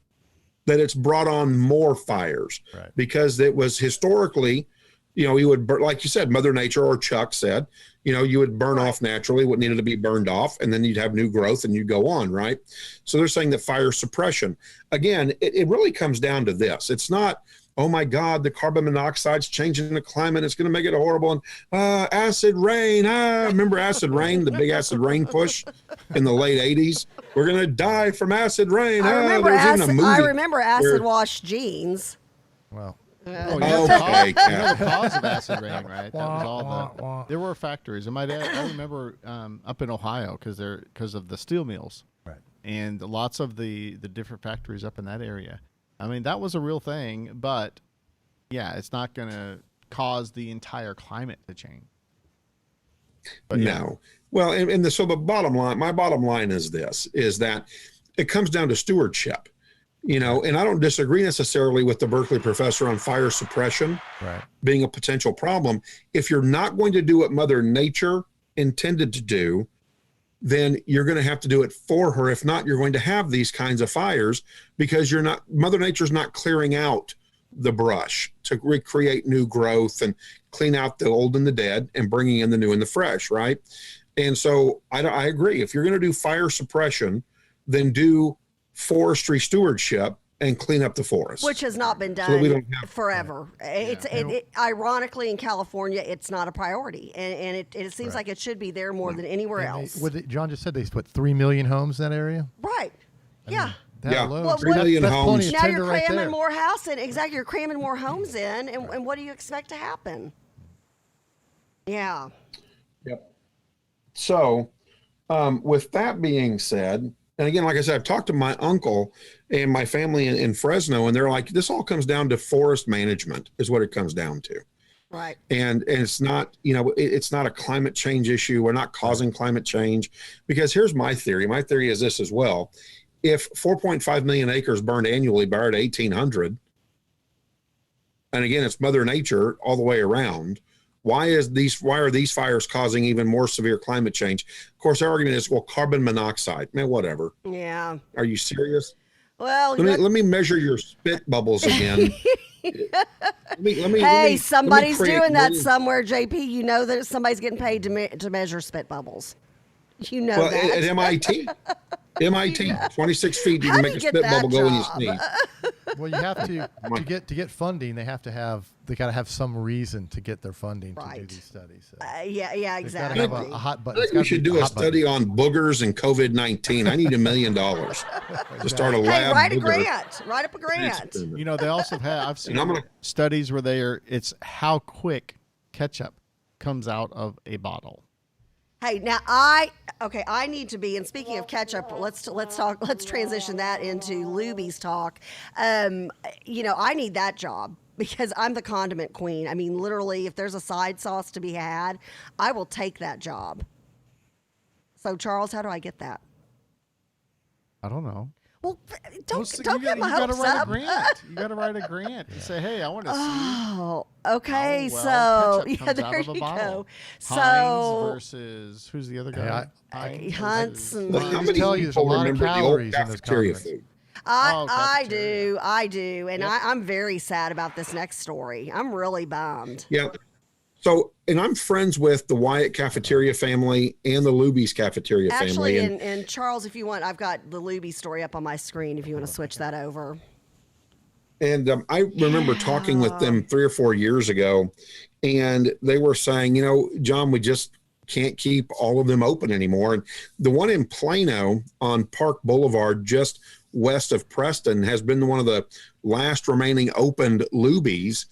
that it's brought on more fires Right. because it was historically, you would burn, like you said, Mother Nature or Chuck said, you would burn off naturally what needed to be burned off, and then you'd have new growth and you'd go on, right? So they're saying that fire suppression, again, it really comes down to this. It's not, oh my God, the carbon monoxide's changing the climate. It's going to make it horrible. And acid rain. Remember acid rain, the big acid rain push in the late 80s? We're going to die from acid rain. I There was even a movie. I remember acid where- wash jeans. Well, Oh, Okay, you know the cause of acid rain, right? That was all Wah, wah. there were factories, and my dad. I remember up in Ohio because of the steel mills, right. and lots of the different factories up in that area. I mean, that was a real thing, but yeah, it's not going to cause the entire climate to change. But yeah. No. Well, so the bottom line, my bottom line is this, is that it comes down to stewardship, and I don't disagree necessarily with the Berkeley professor on fire suppression Right. being a potential problem. If you're not going to do what Mother Nature intended to do, then you're going to have to do it for her. If not, you're going to have these kinds of fires because Mother Nature's not clearing out the brush to recreate new growth and clean out the old and the dead and bringing in the new and the fresh, right? And so I agree. If you're going to do fire suppression, then do forestry stewardship and clean up the forest. Which has not been So that we done don't have- forever. Ironically, in California, it's not a priority, and it seems like it should be there more than anywhere else. John just said they put 3 million homes in that area. Right? Yeah. That Yeah. alone, Well, 3 million that's homes. plenty of Now timber you're right cramming there. more house in. Exactly, you're cramming more homes in, and what do you expect to happen? Yeah. Yep. So, with that being said, and again, like I said, I've talked to my uncle and my family in Fresno, and they're like, this all comes down to forest management, is what it comes down to. Right. And it's not, it's not a climate change issue. We're not causing climate change, because here's my theory. My theory is this as well. If 4.5 million acres burned annually prior to 1800, and again, it's Mother Nature all the way around, why are these fires causing even more severe climate change? Of course, our argument is, well, carbon monoxide. Man, whatever. Yeah. Are you serious? Well, Let me measure your spit bubbles again. hey, somebody's doing that some. somewhere, JP. You know that somebody's getting paid to measure spit bubbles. You know Well, that. at MIT, 26 feet, you How can do make you a get spit bubble go when you that sneeze. Well, you have to get funding. They got to have some reason to get their funding to do Right. these studies. So Yeah, they've got exactly. to have a hot I button. think we should do a study on boogers and COVID-19. I need $1 million to start a Hey, lab. write a booger grant. Write up a grant. experiment. You know, they also have, I've seen I'm gonna- studies where it's how quick ketchup comes out of a bottle. Hey, now I need to be. And speaking of ketchup, let's transition that into Luby's talk. I need that job because I'm the condiment queen. I mean, literally, if there's a side sauce to be had, I will take that job. So, Charles, how do I get that? I don't know. Well, don't So get my you gotta hopes write up. a grant. You got to write a grant and say, hey, I want to see. Oh, okay. how well so, ketchup yeah, comes out there of a you bottle. go. Heinz So, versus who's the other Hey, guy? Hunts and- Well, how Just many tell you there's a people lot of remember the old calories in those cafeteria condiments. food? Oh, I cafeteria. do, and I'm very sad about this next story. I'm really bummed. Yeah. So, and I'm friends with the Wyatt cafeteria family and the Luby's cafeteria Actually, family. and Charles, if you want, I've got the Luby story up on my screen. If you want to switch that over. And I remember talking with them 3 or 4 years ago, and they were saying, John, we just can't keep all of them open anymore. And the one in Plano on Park Boulevard, just west of Preston, has been one of the last remaining opened Luby's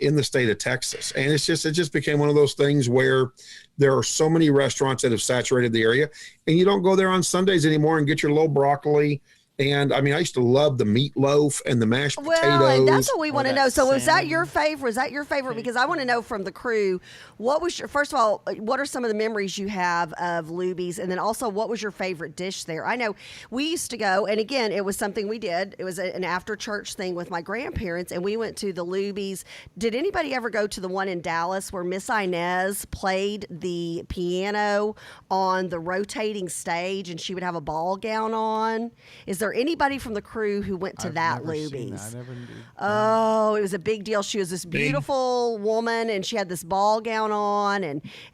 in the state of Texas. And it just became one of those things where there are so many restaurants that have saturated the area, and you don't go there on Sundays anymore and get your little broccoli. And I mean, I used to love the meatloaf and the mashed potatoes. Well, and that's what we want to that know. So, was that salmon. your favorite? Was that your favorite? Because I want to know from the crew, what was your first of all? What are some of the memories you have of Luby's, and then also, what was your favorite dish there? I know we used to go, and again, it was something we did. It was an after church thing with my grandparents, and we went to the Luby's. Did anybody ever go to the one in Dallas where Miss Inez played the piano on the rotating stage, and she would have a ball gown on? Is there there anybody from the crew who went to I've that never seen that. Luby's? I never knew. Oh, it was a big deal. She was this beautiful woman, and she had this ball gown on,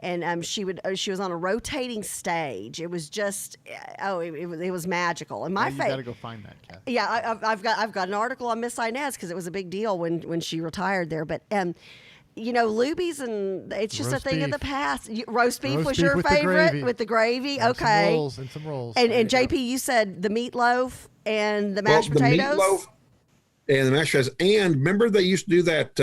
and she was on a rotating stage. It was just it was magical. And my You got to favorite. go find that, Kathy. Yeah, I've got an article on Miss Inez because it was a big deal when she retired there. But Luby's, and it's just Roast a thing of beef. the past. Roast beef Roast was beef your with the favorite gravy. with the gravy. And Okay, some rolls. and There you go. JP, you said the meatloaf and the mashed potatoes. The meatloaf and the mashed potatoes. And remember they used to do that,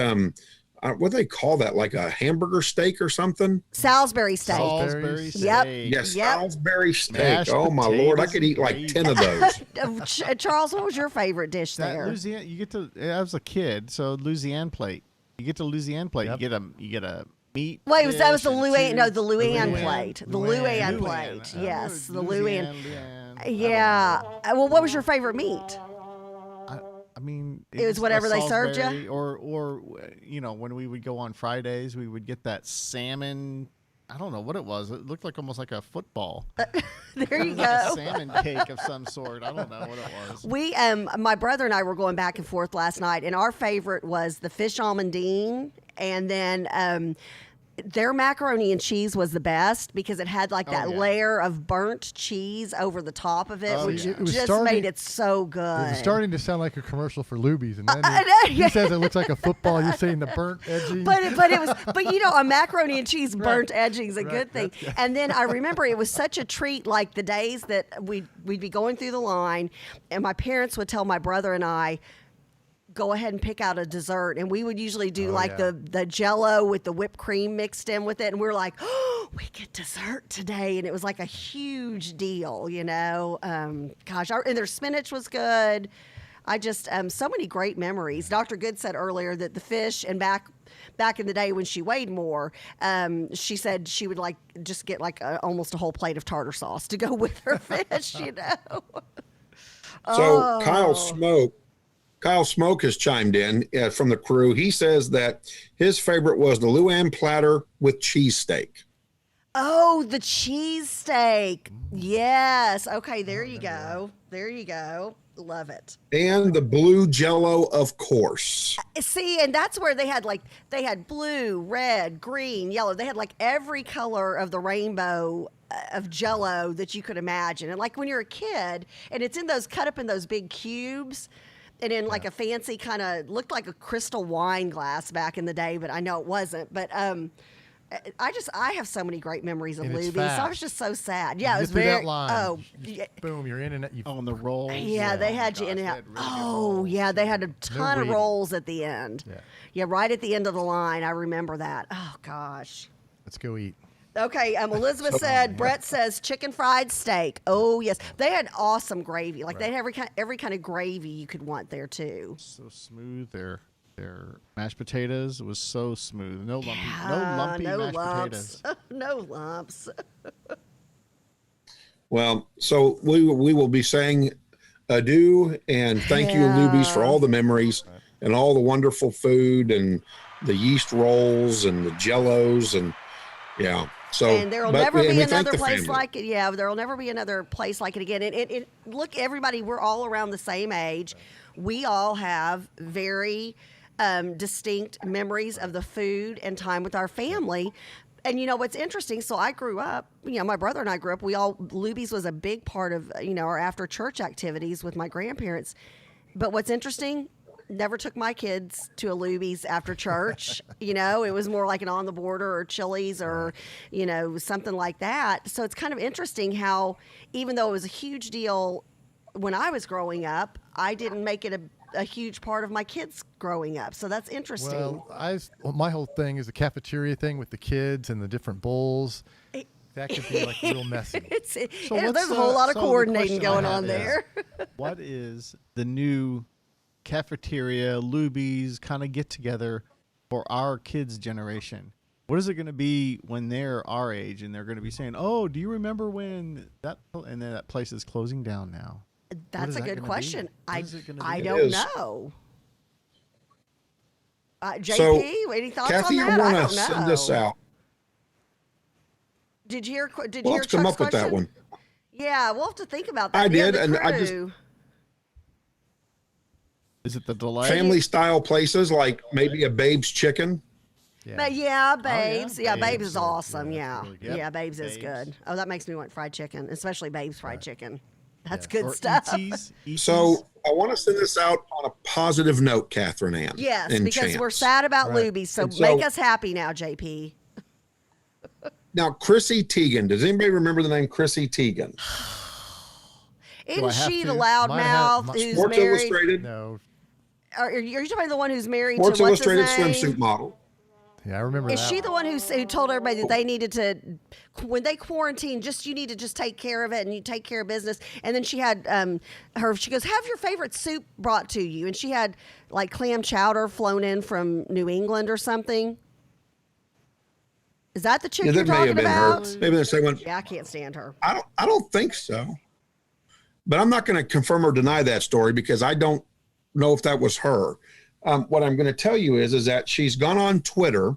what do they call that? Like a hamburger steak or something? Salisbury steak. Salisbury Yep. steak. Yes, Yep. Salisbury steak. Mashed Oh my Lord, I potatoes could eat like and 10 of those. Charles, what was your favorite dish That there? Louisiana, you get to. I was a kid, so Louisiana plate. You get to Louisiana plate. Yep. You get a meat. Wait, that was the dish and Luann. two- No, the Luann Luann. plate. The Luann. Luann plate. Yes, the Luann. Luann. Yeah. Well, what was your favorite meat? I mean, It was whatever they served ya? Salisbury, or when we would go on Fridays, we would get that salmon. I don't know what it was. It looked like almost like a football. There you Like a go. salmon cake of some sort. I don't know what it was. We, my brother and I were going back and forth last night, and our favorite was the fish almondine, and then their macaroni and cheese was the best because it had like that yeah. layer of burnt cheese over the top of it, Oh, which yeah. It was just starting- made it so good. It was starting to sound like a commercial for Luby's, and then I know, he says it looks like a football. You're saying the burnt edging. But it was a macaroni and cheese burnt edging's a good thing. And then I remember it was such a treat, like the days that we'd be going through the line, and my parents would tell my brother and I, go ahead and pick out a dessert, and we would usually do yeah. the Jello with the whipped cream mixed in with it, and we were like, oh, we get dessert today, and it was like a huge deal, and their spinach was good. I just so many great memories. Dr. Good said earlier that the fish, and back in the day when she weighed more, she said she would just get almost a whole plate of tartar sauce to go with her fish, So Oh. Kyle Smoke has chimed in from the crew. He says that his favorite was the Luann platter with cheesesteak. Oh, the cheesesteak. Yes. Okay, there you go. There you go. Love it. And the blue Jello, of course. See, and that's where they had blue, red, green, yellow. They had every color of the rainbow of Jello that you could imagine. And when you're a kid, and it's cut up in those big cubes, and in a fancy kind of looked like a crystal wine glass back in the day, but I know it wasn't. But I have so many great memories of And it's Luby's. So I fast. was just so sad. Yeah, You it was get through very. that line. Oh, you yeah. boom, you're in and On the rolls. Yeah, they had you in and out. Oh, yeah, they had a ton of waiting. rolls at the end. Yeah. Yeah, right at the end of the line. I remember that. Oh, gosh. Let's go eat. Okay, Elizabeth said, Brett says chicken fried steak. Oh, yes. They had awesome gravy. They had every kind of gravy you could want there, too. So smooth. Their mashed potatoes was so smooth. No lumpy, no Ah, lumpy no mashed lumps. potatoes. No lumps. Well, so we will be saying adieu and thank you, Yeah. Luby's, for all the memories and all the wonderful food and the yeast rolls and the Jellos and yeah. So And there'll but- never and be we thank another the place family. like it. Yeah, there'll never be another place like it again. And look, everybody, we're all around the same age. We all have very distinct memories of the food and time with our family. And what's interesting? So I grew up. My brother and I grew up. Luby's was a big part of our after church activities with my grandparents. But what's interesting? Never took my kids to a Luby's after church. It was more like an On the Border or Chili's or, something like that. So it's kind of interesting how, even though it was a huge deal when I was growing up, I didn't make it a huge part of my kids growing up. So that's interesting. Well, my whole thing is the cafeteria thing with the kids and the different bowls. That could be real messy. There's a whole lot of the coordinating question I going have on is, there. What is the new cafeteria, Luby's kind of get together for our kids' generation? What is it going to be when they're our age and they're going to be saying, "Oh, do you remember when that?" And then that place is closing down now. That's is a that good gonna be? question. What is it gonna I be? don't It is. know. JP, So, any thoughts Kathy, on I that? I want don't to know. send this out. Did you hear? Did We'll you have hear to come Chuck's up with that question? one. Yeah, we'll have to think about that. I Yeah, did, the and I just- crew. Is it the delay? family style places like maybe a Babe's Chicken. But yeah, Babes. yeah. Babes Babes is is- awesome. yeah, Yeah. it's really good. Yeah, Babes is Babes. good. Oh, that makes me want fried chicken, especially Babes fried chicken. That's Yeah. good Or stuff. ETs? So I want to send this out on a positive note, Catherine Ann. Yes, and because we're Chance. sad about Right. Luby, so And so- make us happy now, JP. Now, Chrissy Teigen. Does anybody remember the name Chrissy Teigen? Isn't I have she the to? loudmouth Might have- who's Sports married? Illustrated. No. Are you talking about the one who's married Sports to what's his Illustrated name? swimsuit model. Yeah, I remember Is that. she the one who told everybody that they needed to, when they quarantine, you need to just take care of it and you take care of business? And then she had she goes, have your favorite soup brought to you. And she had like clam chowder flown in from New England or something. Is that the chick Yeah, you're that may have talking been about? her. Maybe the same one. Yeah, I can't stand her. I don't think so. But I'm not going to confirm or deny that story because I don't know if that was her. What I'm going to tell you is that she's gone on Twitter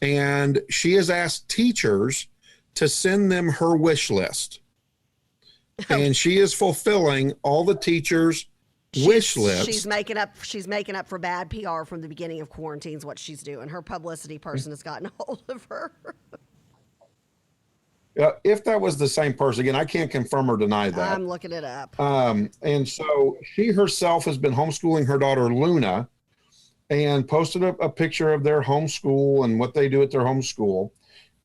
and she has asked teachers to send them her wish list. And she is fulfilling all the teachers' wish lists. She's making up for bad PR from the beginning of quarantine is what she's doing. Her publicity person has gotten a hold of her. If that was the same person, again, I can't confirm or deny that. I'm looking it up. And so she herself has been homeschooling her daughter Luna and posted a picture of their homeschool and what they do at their homeschool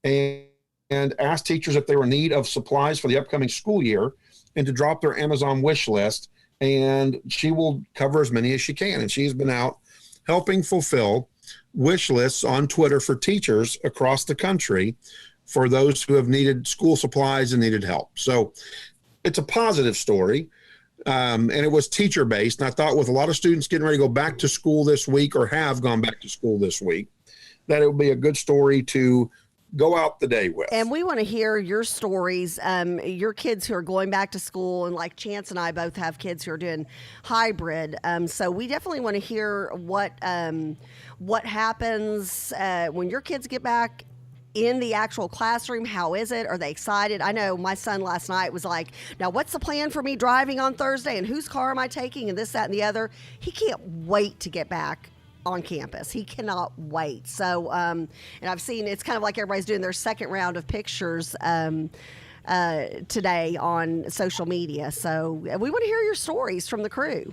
and asked teachers if they were in need of supplies for the upcoming school year and to drop their Amazon wish list. And she will cover as many as she can. And she's been out helping fulfill wish lists on Twitter for teachers across the country for those who have needed school supplies and needed help. So it's a positive story. And it was teacher based. And I thought with a lot of students getting ready to go back to school this week or have gone back to school this week, that it would be a good story to go out the day with. And we want to hear your stories, your kids who are going back to school. And like Chance and I both have kids who are doing hybrid. So we definitely want to hear what happens when your kids get back in the actual classroom. How is it? Are they excited? I know my son last night was like, now what's the plan for me driving on Thursday and whose car am I taking and this, that, and the other. He can't wait to get back on campus. He cannot wait. So, and I've seen, it's kind of like everybody's doing their second round of pictures today on social media. So we want to hear your stories from the crew.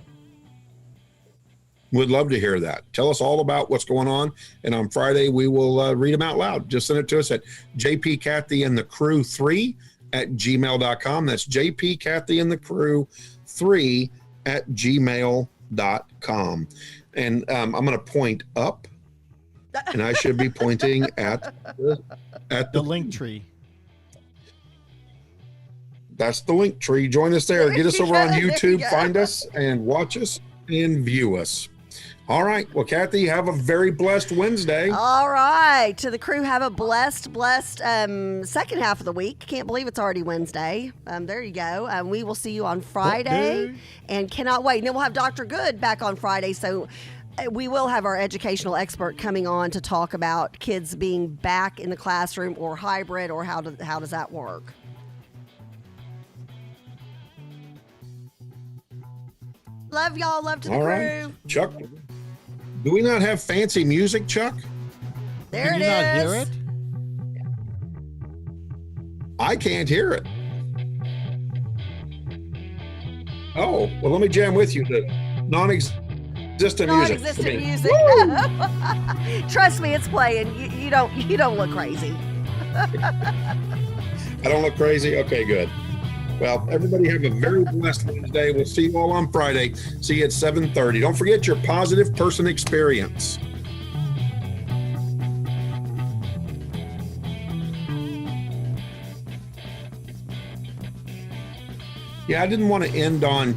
Would love to hear that. Tell us all about what's going on. And on Friday, we will read them out loud. Just send it to us at jpkathyandthecrew3@gmail.com. That's jpkathyandthecrew3@gmail.com. And I'm going to point up, and I should be pointing at The link tree. That's the link tree. Join us there. Get us over on There you YouTube. go. Find us and watch us and view us. All right. Well, Kathy, have a very blessed Wednesday. All right. To the crew, have a blessed second half of the week. Can't believe it's already Wednesday. There you go. We will see you on Friday day. and cannot wait. And then we'll have Dr. Good back on Friday. So we will have our educational expert coming on to talk about kids being back in the classroom or hybrid or how does that work. Love y'all. Love to the All crew. right. Chuck, do we not have fancy music, Chuck? There Can it you is. not hear it? I can't hear it. Oh, well, let me jam with you. The non-existent music. Non-existent music. Trust me, it's playing. You don't look crazy. I don't look crazy? Okay, good. Well, everybody have a very blessed Wednesday. We'll see you all on Friday. See you at 7:30. Don't forget your positive person experience. Yeah, I didn't want to end on